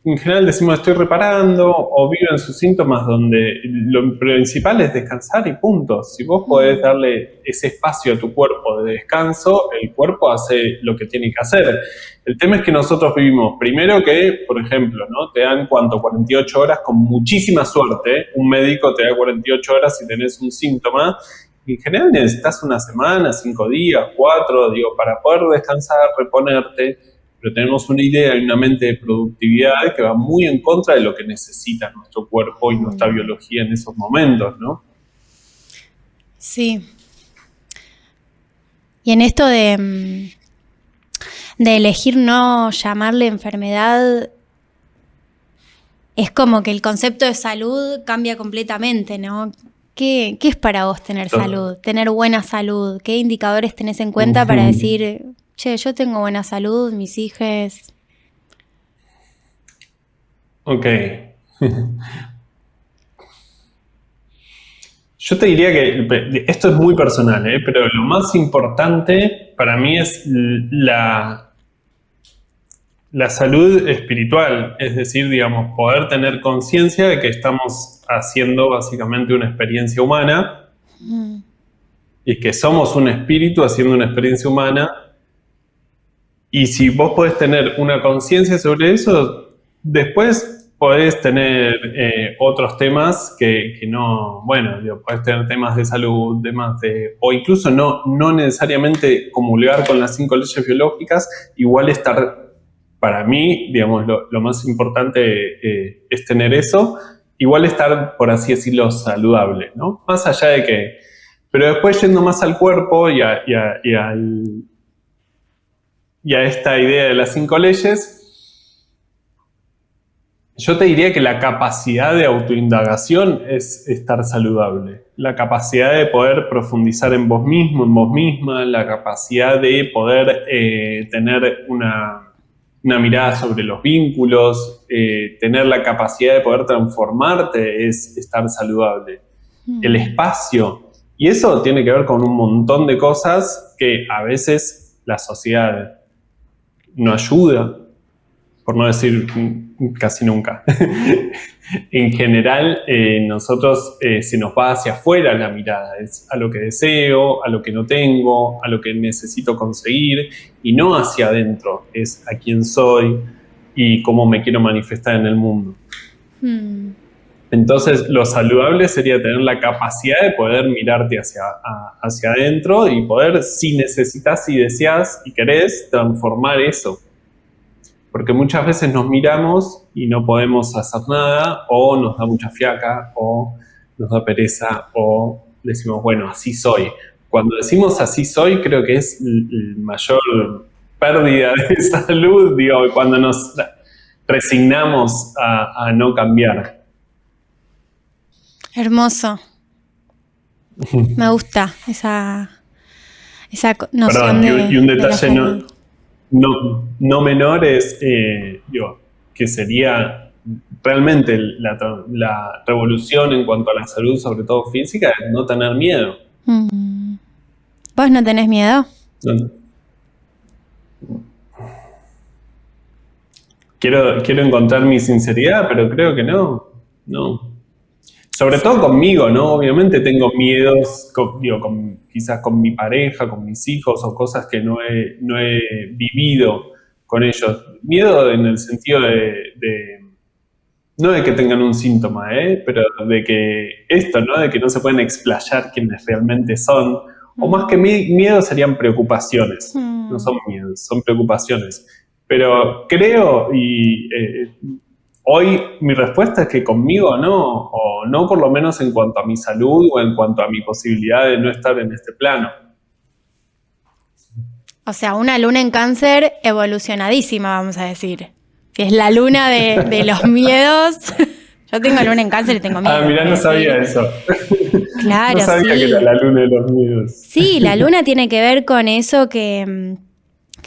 en general decimos estoy reparando o viven sus síntomas donde lo principal es descansar y punto. Si vos podés darle ese espacio a tu cuerpo de descanso, el cuerpo hace lo que tiene que hacer. El tema es que nosotros vivimos, primero que, por ejemplo, ¿no? Te dan 48 horas con muchísima suerte. Un médico te da 48 horas si tenés un síntoma. En general necesitas una semana, 5 días, 4, para poder descansar, reponerte. Pero tenemos una idea y una mente de productividad que va muy en contra de lo que necesita nuestro cuerpo y nuestra biología en esos momentos, ¿no? Sí. Y en esto de elegir no llamarle enfermedad, es como que el concepto de salud cambia completamente, ¿no? ¿Qué es para vos tener salud? Tener buena salud. ¿Qué indicadores tenés en cuenta para decir... Che, yo tengo buena salud, mis hijos. Ok. Yo te diría que esto es muy personal, pero lo más importante para mí es la salud espiritual. Es decir, digamos, poder tener conciencia de que estamos haciendo básicamente una experiencia humana y que somos un espíritu haciendo una experiencia humana. Y si vos podés tener una conciencia sobre eso, Después podés tener otros temas que no, bueno, digo, podés tener temas de salud, o incluso no necesariamente comulgar con las 5 leyes biológicas, igual estar, para mí, digamos, lo más importante es tener eso, igual estar, por así decirlo, saludable, ¿no? Más allá de que, pero después yendo más al cuerpo y a esta idea de las 5 leyes, yo te diría que la capacidad de autoindagación es estar saludable. La capacidad de poder profundizar en vos mismo, en vos misma, la capacidad de poder tener una mirada sobre los vínculos, tener la capacidad de poder transformarte es estar saludable. El espacio. Y eso tiene que ver con un montón de cosas que a veces la sociedad no ayuda, por no decir casi nunca. En general, nosotros se nos va hacia afuera la mirada, es a lo que deseo, a lo que no tengo, a lo que necesito conseguir, y no hacia adentro, es a quién soy y cómo me quiero manifestar en el mundo. Entonces, lo saludable sería tener la capacidad de poder mirarte hacia adentro y poder, si necesitas, si deseas y querés, transformar eso. Porque muchas veces nos miramos y no podemos hacer nada, o nos da mucha fiaca, o nos da pereza, o decimos, bueno, así soy. Cuando decimos así soy, creo que es la mayor pérdida de salud, digo, cuando nos resignamos a no cambiar. Hermoso. Me gusta esa noción. Perdón, y un detalle no menor es que sería realmente la revolución en cuanto a la salud, sobre todo física, es no tener miedo. ¿Vos no tenés miedo? No. Quiero encontrar mi sinceridad, pero creo que no. Sobre todo conmigo, ¿no? Obviamente tengo miedos, quizás con mi pareja, con mis hijos, o cosas que no he vivido con ellos. Miedo en el sentido no de que tengan un síntoma, pero de que ¿no? De que no se pueden explayar quienes realmente son. O más que miedo serían preocupaciones. No son miedos, son preocupaciones. Pero creo hoy mi respuesta es que conmigo no, o no por lo menos en cuanto a mi salud o en cuanto a mi posibilidad de no estar en este plano. O sea, una luna en Cáncer evolucionadísima, vamos a decir. Que es la luna de los miedos. Yo tengo luna en Cáncer y tengo miedo. Mirá, no sabía eso. Claro, no sabía que era la luna de los miedos. Sí, la luna tiene que ver con eso que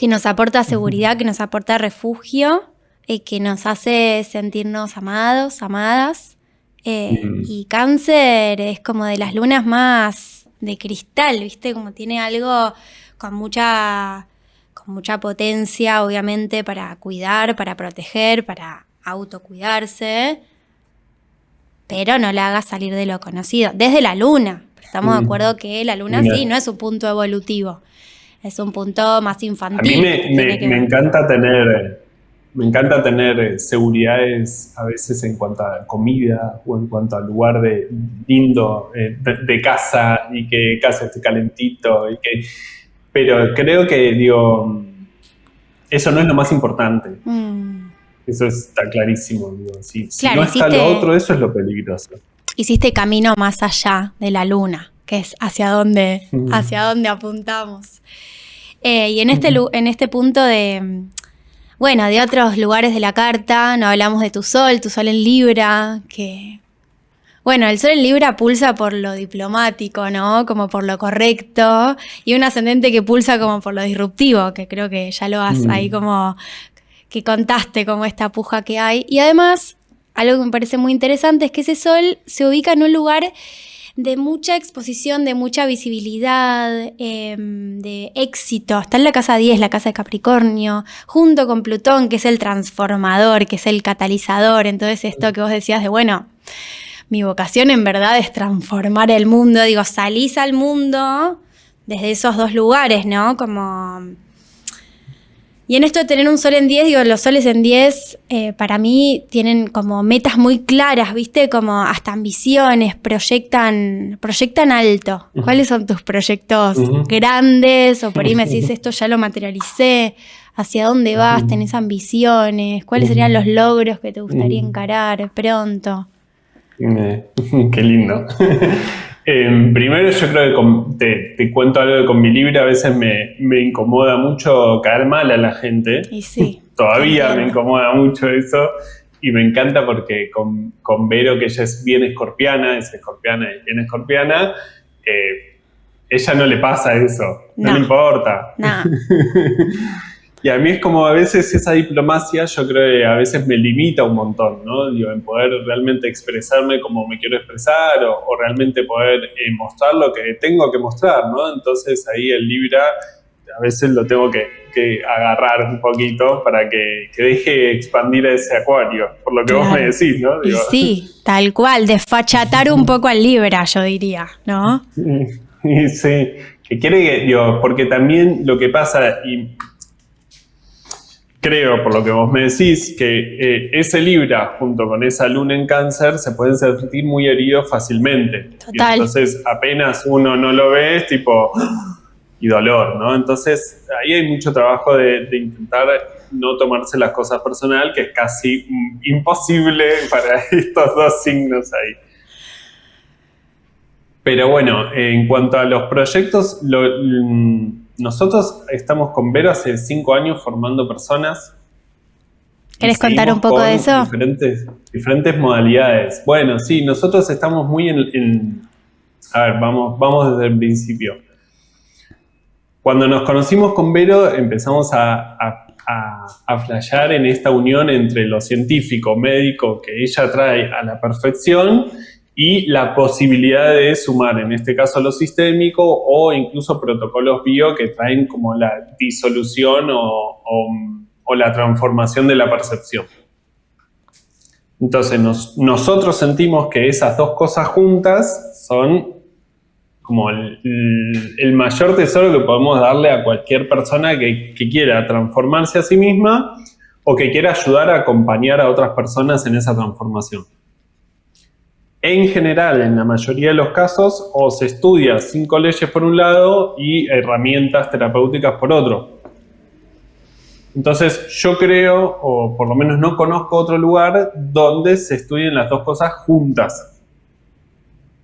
nos aporta seguridad, que nos aporta refugio, que nos hace sentirnos amados, amadas. Y Cáncer es como de las lunas más de cristal, ¿viste? Como tiene algo con mucha potencia, obviamente, para cuidar, para proteger, para autocuidarse, pero no la hagas salir de lo conocido. Desde la luna. Estamos de acuerdo que la luna sí no es un punto evolutivo, es un punto más infantil. A mí me encanta tener seguridades a veces en cuanto a comida o en cuanto al lugar lindo de casa, y que casa esté calentito, pero creo que eso no es lo más importante. Eso está clarísimo. Si claro, no está lo otro, eso es lo peligroso. Hiciste camino más allá de la luna, que es hacia dónde apuntamos. Y en este punto de otros lugares de la carta, no hablamos de tu sol en Libra, que el sol en Libra pulsa por lo diplomático, ¿no? Como por lo correcto, y un ascendente que pulsa como por lo disruptivo, que creo que ya lo has ahí como que contaste como esta puja que hay. Y además, algo que me parece muy interesante es que ese sol se ubica en un lugar de mucha exposición, de mucha visibilidad, de éxito. Está en la casa 10, la casa de Capricornio, junto con Plutón, que es el transformador, que es el catalizador. Entonces esto que vos decías de, mi vocación en verdad es transformar el mundo. Salís al mundo desde esos dos lugares, ¿no? Como Y en esto de tener un sol en 10, digo, los soles en 10 para mí tienen como metas muy claras, ¿viste? Como hasta ambiciones, proyectan alto. ¿Cuáles son tus proyectos grandes? O por ahí me decís, esto ya lo materialicé. ¿Hacia dónde vas? ¿Tenés ambiciones? ¿Cuáles serían los logros que te gustaría encarar pronto? Qué lindo. Primero yo creo que te cuento algo que con mi libro a veces me incomoda mucho caer mal a la gente. Y sí. Todavía me incomoda mucho eso y me encanta porque con Vero, que ella es bien escorpiana, ella no le pasa eso, no le importa. No. Y a mí es como a veces esa diplomacia, yo creo que a veces me limita un montón, ¿no? Digo, en poder realmente expresarme como me quiero expresar o realmente poder mostrar lo que tengo que mostrar, ¿no? Entonces ahí el Libra a veces lo tengo que agarrar un poquito para que deje expandir a ese Acuario, por lo que vos me decís, ¿no? Digo, y sí, tal cual, desfachatar un poco al Libra, yo diría, ¿no? Sí, que quiere que, digo, porque también lo que pasa, y creo, por lo que vos me decís, que ese Libra junto con esa Luna en Cáncer se pueden sentir muy heridos fácilmente. Total. Y entonces apenas uno no lo ve, es tipo, y dolor, ¿no? Entonces ahí hay mucho trabajo de intentar no tomarse las cosas personal, que es casi imposible para estos dos signos ahí. Pero bueno, en cuanto a los proyectos, nosotros estamos con Vero hace 5 años formando personas. ¿Querés contar un poco de eso? Diferentes modalidades. Bueno, sí, nosotros estamos muy a ver, vamos desde el principio. Cuando nos conocimos con Vero empezamos a flashear en esta unión entre lo científico, médico, que ella trae a la perfección, y la posibilidad de sumar, en este caso lo sistémico, o incluso protocolos bio que traen como la disolución o la transformación de la percepción. Entonces nosotros sentimos que esas dos cosas juntas son como el mayor tesoro que podemos darle a cualquier persona que quiera transformarse a sí misma o que quiera ayudar a acompañar a otras personas en esa transformación. En general, en la mayoría de los casos, o se estudia 5 leyes por un lado y herramientas terapéuticas por otro. Entonces, yo creo, o por lo menos no conozco otro lugar donde se estudien las dos cosas juntas.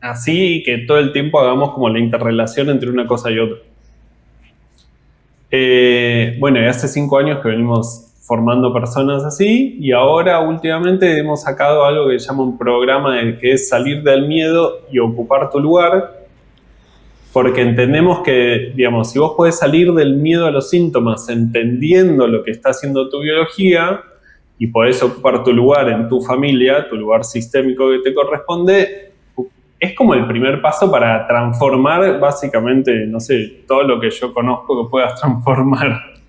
Así que todo el tiempo hagamos como la interrelación entre una cosa y otra. Bueno, y hace 5 años que venimos formando personas así, y ahora últimamente hemos sacado algo que se llama un programa que es salir del miedo y ocupar tu lugar, porque entendemos que, digamos, si vos podés salir del miedo a los síntomas entendiendo lo que está haciendo tu biología y podés ocupar tu lugar en tu familia, tu lugar sistémico que te corresponde, es como el primer paso para transformar básicamente, no sé, todo lo que yo conozco que puedas transformar.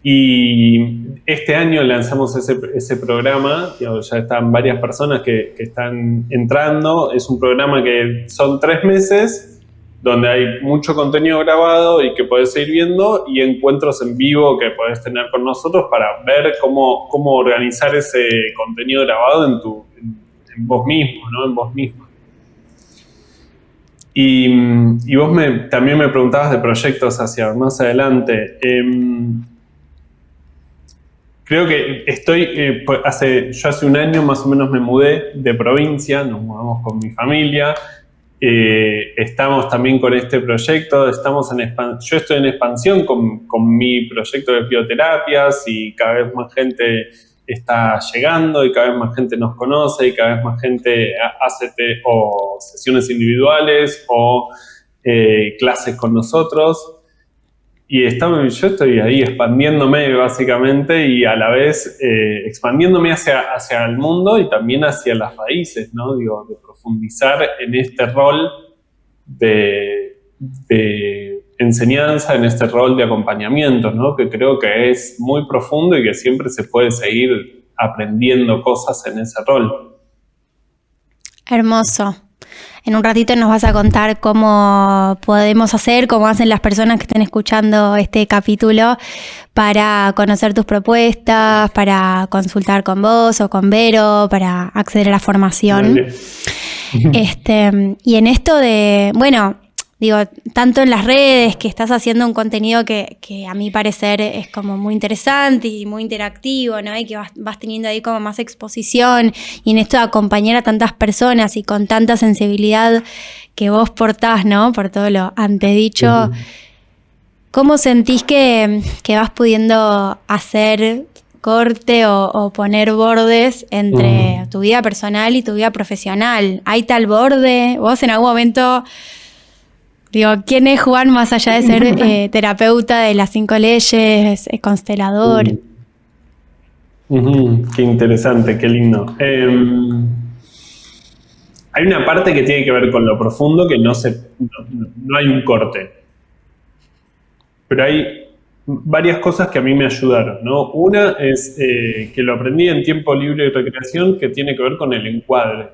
Y este año lanzamos ese programa, ya están varias personas que están entrando. Es un programa que son 3 meses, donde hay mucho contenido grabado y que podés ir viendo, y encuentros en vivo que podés tener con nosotros para ver cómo organizar ese contenido grabado en vos mismo, ¿no? En vos mismo. Y vos también me preguntabas de proyectos hacia más adelante. Creo que yo hace un año más o menos me mudé de provincia, nos mudamos con mi familia, estamos también con este proyecto, yo estoy en expansión con mi proyecto de bioterapias, y cada vez más gente está llegando y cada vez más gente nos conoce y cada vez más gente hace o sesiones individuales o clases con nosotros. Y yo estoy ahí expandiéndome básicamente, y a la vez expandiéndome hacia el mundo y también hacia las raíces, ¿no? Digo, de profundizar en este rol de enseñanza, en este rol de acompañamiento, ¿no? Que creo que es muy profundo y que siempre se puede seguir aprendiendo cosas en ese rol. Hermoso. En un ratito nos vas a contar cómo podemos hacer, cómo hacen las personas que estén escuchando este capítulo para conocer tus propuestas, para consultar con vos o con Vero, para acceder a la formación. Vale. Y en esto de, bueno, digo, tanto en las redes que estás haciendo un contenido que a mi parecer es como muy interesante y muy interactivo, ¿no? Y que vas teniendo ahí como más exposición, y en esto de acompañar a tantas personas y con tanta sensibilidad que vos portás, ¿no? Por todo lo antedicho. ¿Cómo sentís que vas pudiendo hacer corte o poner bordes entre tu vida personal y tu vida profesional? ¿Hay tal borde? Vos en algún momento, digo, ¿quién es Juan más allá de ser terapeuta de las 5 leyes, constelador? Qué interesante, qué lindo. Hay una parte que tiene que ver con lo profundo que no hay un corte. Pero hay varias cosas que a mí me ayudaron, ¿no? Una es que lo aprendí en tiempo libre y recreación, que tiene que ver con el encuadre.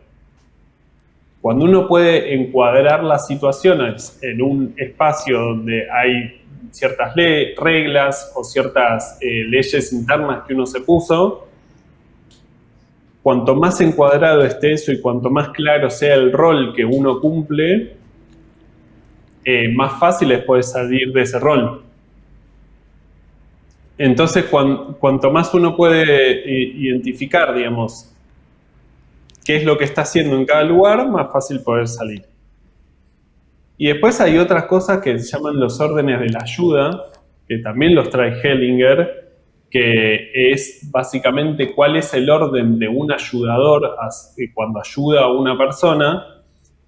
Cuando uno puede encuadrar las situaciones en un espacio donde hay ciertas reglas o ciertas leyes internas que uno se puso, cuanto más encuadrado esté eso y cuanto más claro sea el rol que uno cumple, más fácil es poder salir de ese rol. Entonces, cuanto más uno puede identificar, digamos, qué es lo que está haciendo en cada lugar, más fácil poder salir. Y después hay otras cosas que se llaman los órdenes de la ayuda, que también los trae Hellinger, que es básicamente cuál es el orden de un ayudador cuando ayuda a una persona,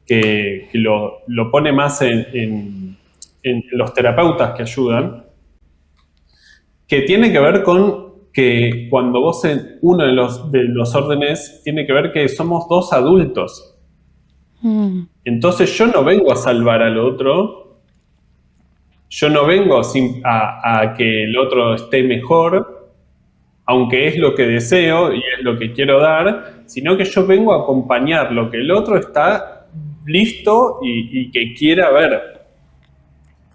que lo pone más en los terapeutas que ayudan, que tiene que ver con que cuando vos uno de los órdenes tiene que ver que somos 2 adultos. Entonces yo no vengo a salvar al otro, yo no vengo a que el otro esté mejor, aunque es lo que deseo y es lo que quiero dar, sino que yo vengo a acompañar lo que el otro está listo y que quiera ver.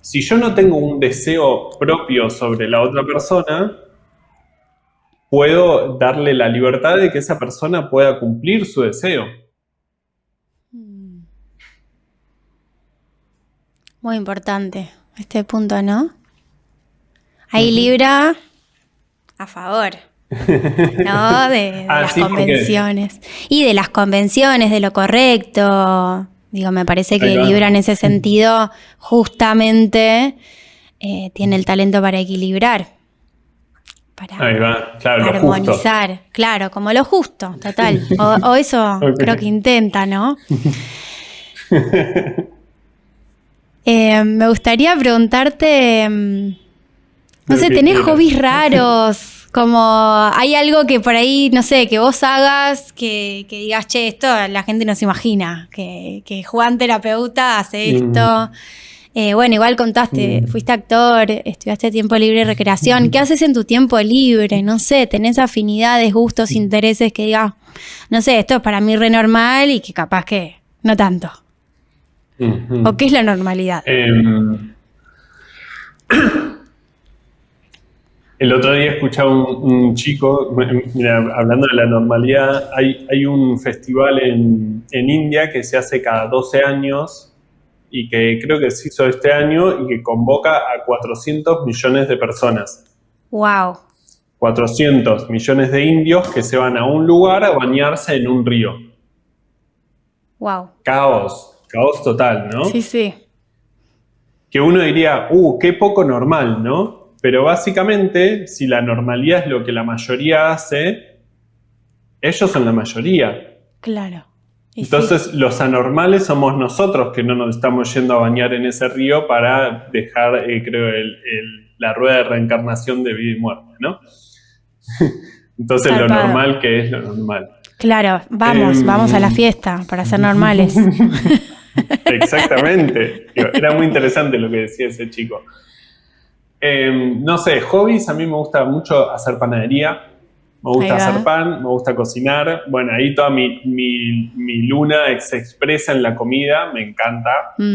Si yo no tengo un deseo propio sobre la otra persona, puedo darle la libertad de que esa persona pueda cumplir su deseo. Muy importante este punto, ¿no? Ahí Libra a favor, ¿no? De las convenciones. Y de las convenciones, de lo correcto. Digo, me parece que Libra en ese sentido justamente tiene el talento para equilibrar. Para claro, armonizar. Lo justo. Claro, como lo justo, total. O eso creo que intenta, ¿no? Me gustaría preguntarte, no sé, ¿tenés hobbies raros? Como hay algo que por ahí, no sé, que vos hagas, que digas, che, esto la gente no se imagina, que Juan terapeuta hace esto. Bueno, igual contaste, fuiste actor, estudiaste tiempo libre y recreación. ¿Qué haces en tu tiempo libre? No sé, ¿tenés afinidades, gustos, intereses que digas, no sé, esto es para mí re normal y que capaz que no tanto? ¿O qué es la normalidad? El otro día escuchaba un chico, mira, hablando de la normalidad, hay un festival en India que se hace cada 12 años y que creo que se hizo este año y que convoca a 400 millones de personas. ¡Wow! 400 millones de indios que se van a un lugar a bañarse en un río. ¡Wow! Caos total, ¿no? Sí, sí. Que uno diría, qué poco normal, ¿no? Pero básicamente, si la normalidad es lo que la mayoría hace, ellos son la mayoría. Claro. Entonces, los anormales somos nosotros que no nos estamos yendo a bañar en ese río para dejar, creo, la rueda de reencarnación de vida y muerte, ¿no? Entonces, lo normal que es lo normal. Claro, vamos a la fiesta para ser normales. Exactamente. Era muy interesante lo que decía ese chico. No sé, hobbies, a mí me gusta mucho hacer panadería. Me gusta Ahí va. hacer pan, me gusta cocinar. Bueno, ahí toda mi luna se expresa en la comida. Me encanta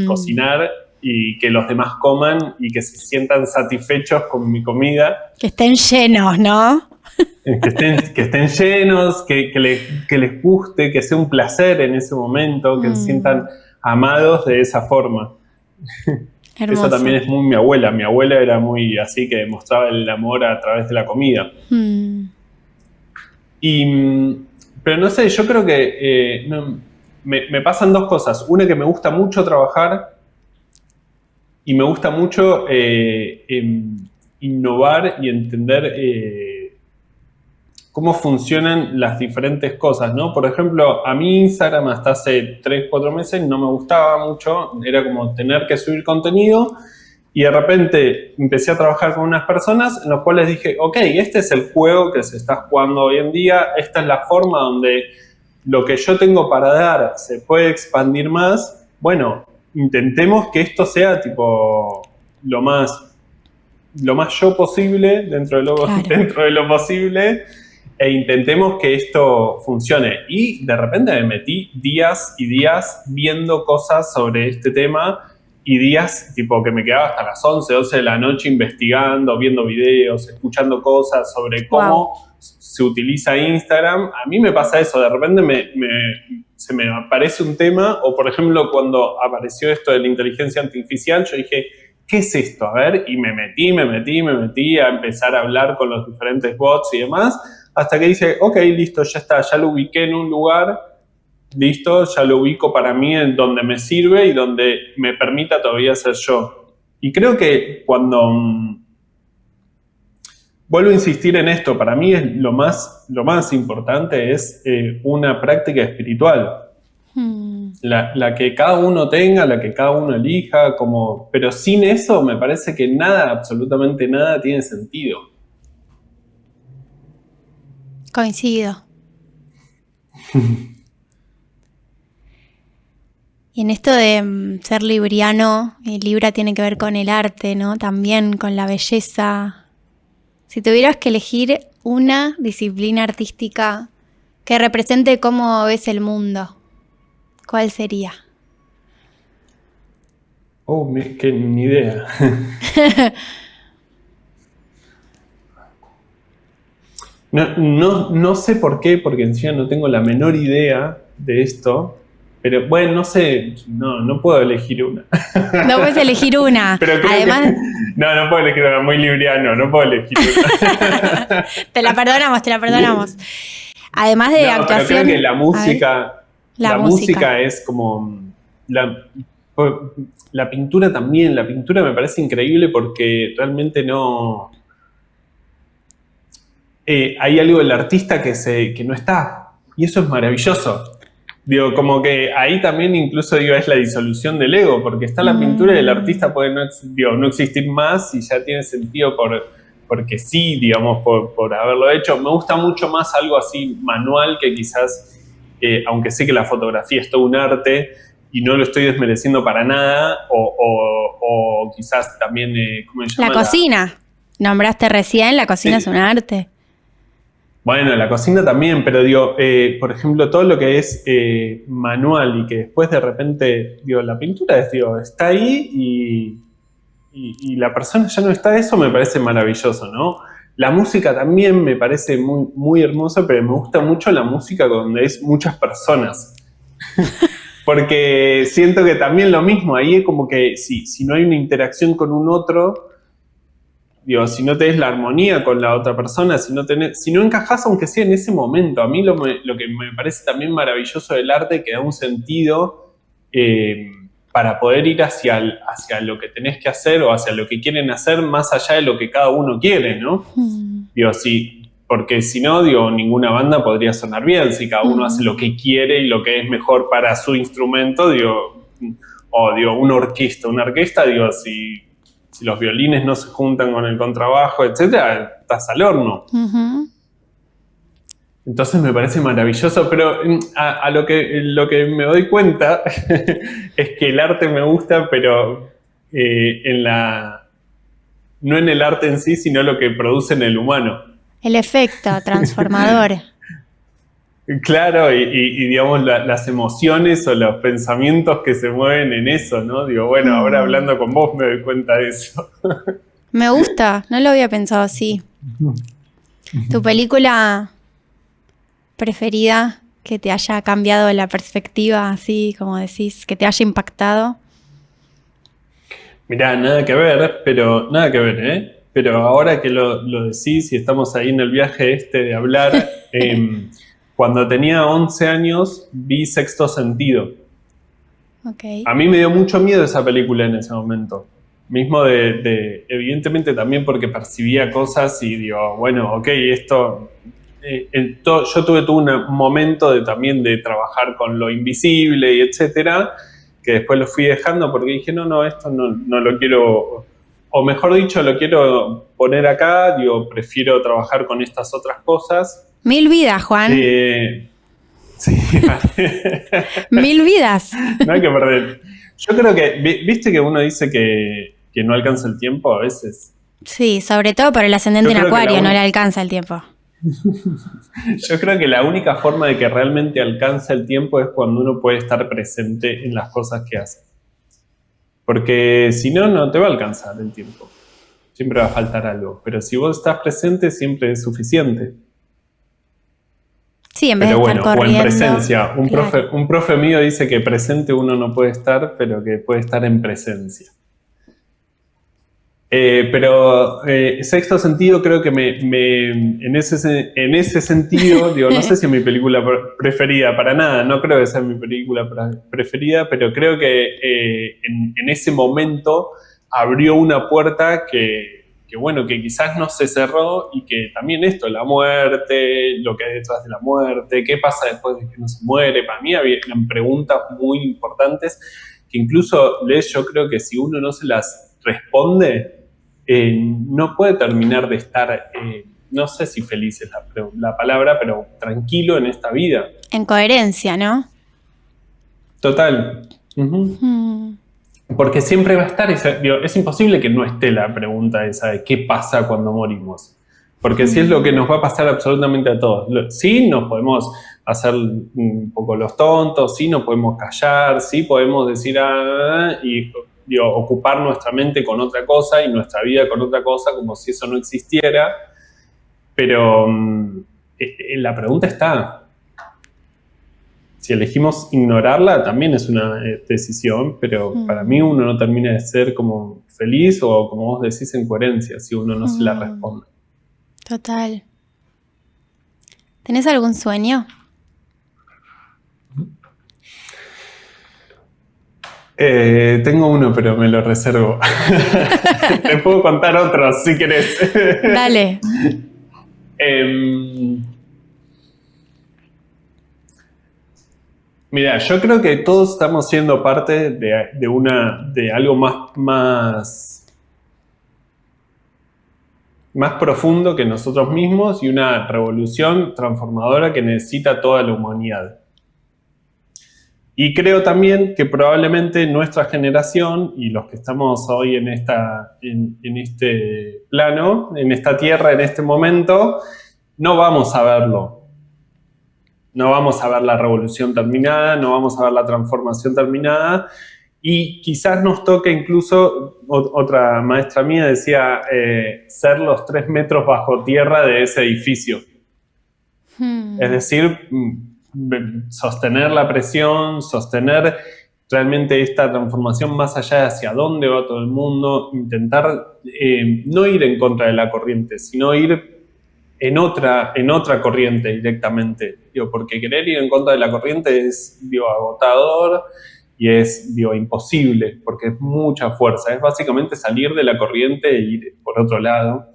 cocinar y que los demás coman y que se sientan satisfechos con mi comida. Que estén llenos, ¿no? Que estén llenos, que les guste, que sea un placer en ese momento, que se sientan amados de esa forma. Hermoso. Eso también es muy mi abuela. Mi abuela era muy así, que demostraba el amor a través de la comida. Pero no sé, yo creo que me pasan dos cosas. Una, que me gusta mucho trabajar y me gusta mucho innovar y entender cómo funcionan las diferentes cosas, ¿no? Por ejemplo, a mí Instagram hasta hace 3, 4 meses no me gustaba mucho. Era como tener que subir contenido. Y de repente empecé a trabajar con unas personas en las cuales dije, ok, este es el juego que se está jugando hoy en día, esta es la forma donde lo que yo tengo para dar se puede expandir más. Bueno, intentemos que esto sea tipo lo más yo posible dentro de lo posible, e intentemos que esto funcione. Y de repente me metí días y días viendo cosas sobre este tema, y días tipo que me quedaba hasta las 11, 12 de la noche investigando, viendo videos, escuchando cosas sobre cómo se utiliza Instagram. A mí me pasa eso, de repente se me aparece un tema, o por ejemplo cuando apareció esto de la inteligencia artificial, yo dije, ¿qué es esto? A ver, y me metí a empezar a hablar con los diferentes bots y demás, hasta que dije, ok, listo, ya está, ya lo ubiqué en un lugar. Listo, ya lo ubico para mí en donde me sirve y donde me permita todavía ser yo. Y creo que cuando vuelvo a insistir en esto, para mí es lo más importante es una práctica espiritual. La que cada uno tenga, la que cada uno elija, pero sin eso me parece que nada, absolutamente nada tiene sentido. Coincido. Y en esto de ser libriano, Libra tiene que ver con el arte, ¿no? También con la belleza. Si tuvieras que elegir una disciplina artística que represente cómo ves el mundo, ¿cuál sería? Que ni idea. No sé por qué, porque encima no tengo la menor idea de esto. Pero bueno, no sé, no puedo elegir una. No puedes elegir una. Pero además, no puedo elegir una, muy libriano, no puedo elegir una. Te la perdonamos. Además de actuación. Pero creo que la música es como la pintura también. La pintura me parece increíble porque realmente no hay algo del artista que no está, y eso es maravilloso. Digo, como que ahí también incluso es la disolución del ego, porque está la pintura y el artista puede no existir más y ya tiene sentido porque sí, digamos, por haberlo hecho. Me gusta mucho más algo así manual que quizás, aunque sé que la fotografía es todo un arte y no lo estoy desmereciendo para nada, o quizás también, ¿cómo se llama? La cocina. Nombraste recién, la cocina es un arte. Bueno, la cocina también, pero por ejemplo, todo lo que es manual y que después de repente, la pintura está ahí y la persona ya no está, eso me parece maravilloso, ¿no? La música también me parece muy, muy hermosa, pero me gusta mucho la música donde es muchas personas. Porque siento que también lo mismo, ahí es como que si no hay una interacción con un otro, si no tenés la armonía con la otra persona, si no encajás, aunque sea en ese momento. A mí lo que me parece también maravilloso del arte, que da un sentido para poder ir hacia lo que tenés que hacer o hacia lo que quieren hacer, más allá de lo que cada uno quiere, ¿no? Porque si no, ninguna banda podría sonar bien. Si cada uno hace lo que quiere y lo que es mejor para su instrumento, una orquesta, si los violines no se juntan con el contrabajo, etcétera, estás al horno. Entonces me parece maravilloso, pero a lo que me doy cuenta es que el arte me gusta, pero no en el arte en sí, sino lo que produce en el humano. El efecto transformador. Claro, y digamos las emociones o los pensamientos que se mueven en eso, ¿no? Digo, bueno, ahora hablando con vos me doy cuenta de eso. Me gusta, no lo había pensado así. ¿Tu película preferida que te haya cambiado la perspectiva, así como decís, que te haya impactado? Mirá, nada que ver, ¿eh? Pero ahora que lo decís y estamos ahí en el viaje de hablar, cuando tenía 11 años vi Sexto Sentido. Okay. A mí me dio mucho miedo esa película en ese momento. Mismo evidentemente también porque percibía cosas y digo, bueno, ok, esto... yo tuve un momento también de trabajar con lo invisible y etcétera, que después lo fui dejando porque dije, no, esto no lo quiero, o mejor dicho, lo quiero poner acá, digo, prefiero trabajar con estas otras cosas. 1000 vidas, Juan. Sí, 1000 vidas. No hay que perder. Yo creo que, viste que uno dice que no alcanza el tiempo a veces. Sí, sobre todo para el ascendente en Acuario, no le alcanza el tiempo. Yo creo que la única forma de que realmente alcance el tiempo es cuando uno puede estar presente en las cosas que hace. Porque si no, no te va a alcanzar el tiempo. Siempre va a faltar algo. Pero si vos estás presente, siempre es suficiente. Sí, en vez de estar corriendo. O en presencia. Un profe mío dice que presente uno no puede estar, pero que puede estar en presencia. Pero Sexto Sentido creo que en ese sentido, digo, no sé si es mi película preferida, para nada, no creo que sea mi película preferida, pero creo que en ese momento abrió una puerta que quizás no se cerró y que también esto, la muerte, lo que hay detrás de la muerte, qué pasa después de que uno se muere, para mí habían preguntas muy importantes que incluso, yo creo que si uno no se las responde, no puede terminar de estar, no sé si feliz es la palabra, pero tranquilo en esta vida. En coherencia, ¿no? Total. Uh-huh. Porque siempre va a estar es imposible que no esté la pregunta esa de qué pasa cuando morimos. Porque si es lo que nos va a pasar absolutamente a todos. Sí, nos podemos hacer un poco los tontos, sí nos podemos callar, sí podemos decir y ocupar nuestra mente con otra cosa y nuestra vida con otra cosa, como si eso no existiera. Pero la pregunta está. Si elegimos ignorarla, también es una decisión, pero para mí uno no termina de ser como feliz o, como vos decís, en coherencia, si uno no se la responde. Total. ¿Tenés algún sueño? Tengo uno, pero me lo reservo. Te puedo contar otros, si querés. Dale. Mira, yo creo que todos estamos siendo parte de algo más profundo que nosotros mismos y una revolución transformadora que necesita toda la humanidad. Y creo también que probablemente nuestra generación y los que estamos hoy en este plano, en esta tierra, en este momento, no vamos a verlo. No vamos a ver la revolución terminada, no vamos a ver la transformación terminada. Y quizás nos toque incluso, otra maestra mía decía, ser los 3 metros bajo tierra de ese edificio. Es decir, sostener la presión, sostener realmente esta transformación más allá de hacia dónde va todo el mundo, intentar no ir en contra de la corriente, sino ir en otra corriente directamente. Porque querer ir en contra de la corriente es agotador y es imposible, porque es mucha fuerza. Es básicamente salir de la corriente e ir por otro lado.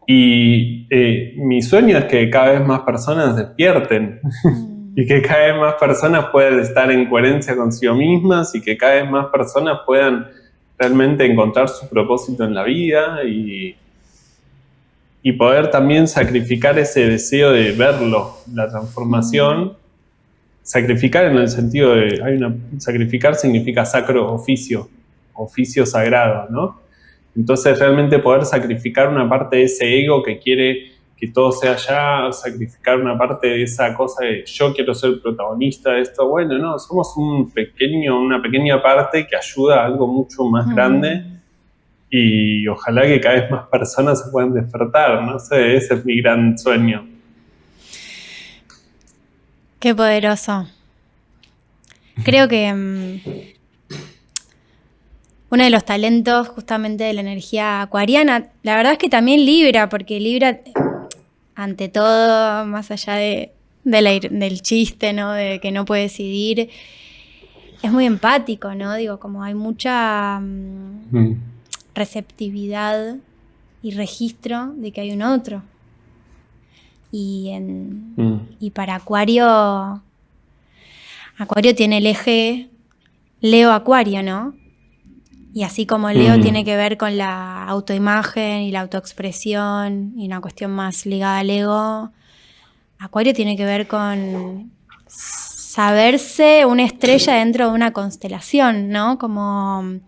Y mi sueño es que cada vez más personas despierten y que cada vez más personas puedan estar en coherencia consigo mismas y que cada vez más personas puedan realmente encontrar su propósito en la vida y poder también sacrificar ese deseo de verlo, la transformación. Sacrificar en el sentido de, sacrificar significa sacro oficio sagrado, ¿no? Entonces realmente poder sacrificar una parte de ese ego que quiere que todo sea ya, sacrificar una parte de esa cosa de yo quiero ser protagonista de esto. Bueno, no, somos una pequeña parte que ayuda a algo mucho más grande y ojalá que cada vez más personas se puedan despertar, no sé, ese es mi gran sueño. Qué poderoso. Creo que uno de los talentos justamente de la energía acuariana, la verdad es que también Libra, porque Libra, ante todo, más allá del chiste, ¿no? De que no puede decidir, es muy empático, ¿no? Digo, como hay mucha receptividad y registro de que hay un otro. Y para Acuario tiene el eje Leo-Acuario, ¿no? Y así como Leo tiene que ver con la autoimagen y la autoexpresión y una cuestión más ligada al ego, Acuario tiene que ver con saberse una estrella dentro de una constelación, ¿no? Como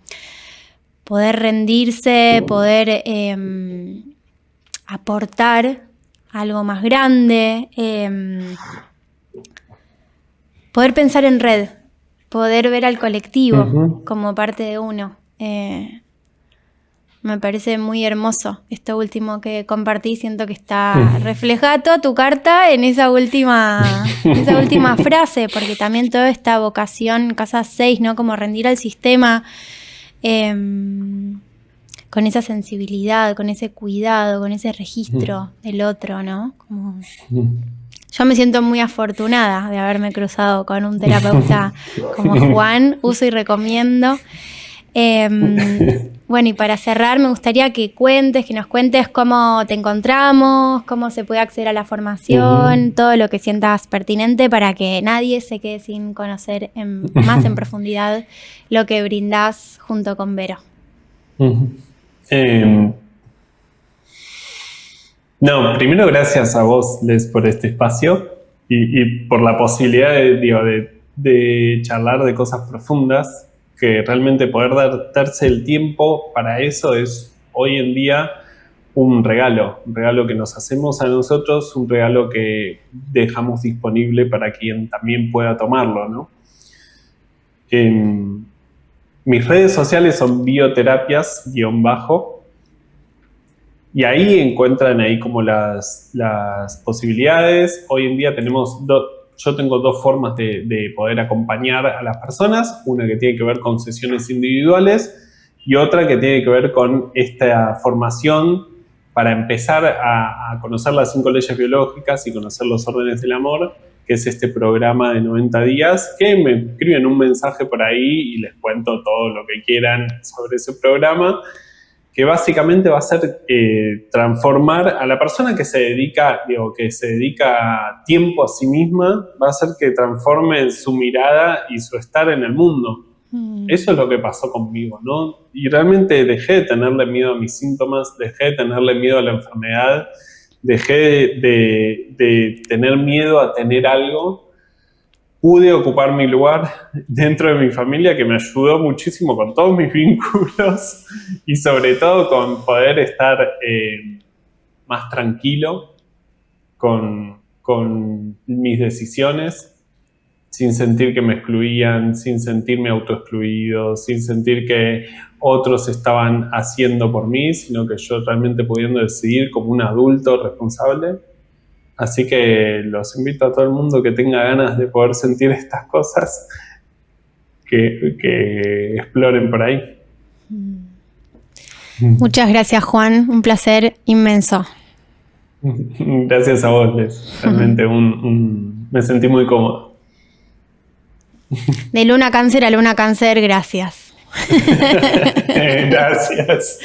poder rendirse, poder aportar algo más grande, poder pensar en red, poder ver al colectivo como parte de uno. Me parece muy hermoso esto último que compartí. Siento que está reflejada toda tu carta en esa última frase, porque también toda esta vocación, casa 6, ¿no? Como rendir al sistema, con esa sensibilidad, con ese cuidado, con ese registro del otro, ¿no? Como... Yo me siento muy afortunada de haberme cruzado con un terapeuta como Juan, uso y recomiendo. Bueno, y para cerrar me gustaría que nos cuentes cómo te encontramos, cómo se puede acceder a la formación, todo lo que sientas pertinente para que nadie se quede sin conocer más en profundidad lo que brindás junto con Vero. No, primero gracias a vos, Les, por este espacio y por la posibilidad de charlar de cosas profundas, que realmente poder darse el tiempo para eso es hoy en día un regalo que nos hacemos a nosotros, un regalo que dejamos disponible para quien también pueda tomarlo, ¿no? Mis redes sociales son bioterapias_, y ahí encuentran ahí como las posibilidades. Hoy en día yo tengo dos formas de poder acompañar a las personas, una que tiene que ver con sesiones individuales y otra que tiene que ver con esta formación para empezar a conocer las 5 leyes biológicas y conocer los órdenes del amor, que es este programa de 90 días, que me escriben un mensaje por ahí y les cuento todo lo que quieran sobre ese programa, que básicamente va a ser transformar a la persona que se dedica tiempo a sí misma, va a hacer que transforme su mirada y su estar en el mundo. Eso es lo que pasó conmigo, ¿no? Y realmente dejé de tenerle miedo a mis síntomas, dejé de tenerle miedo a la enfermedad, dejé de tener miedo a tener algo. Pude ocupar mi lugar dentro de mi familia, que me ayudó muchísimo con todos mis vínculos y sobre todo con poder estar más tranquilo con mis decisiones, sin sentir que me excluían, sin sentirme autoexcluido, sin sentir que otros estaban haciendo por mí, sino que yo realmente pudiendo decidir como un adulto responsable. Así que los invito a todo el mundo que tenga ganas de poder sentir estas cosas, que exploren por ahí. Muchas gracias, Juan. Un placer inmenso. Gracias a vos, Les. Realmente me sentí muy cómodo. De Luna Cáncer a Luna Cáncer, gracias. Gracias.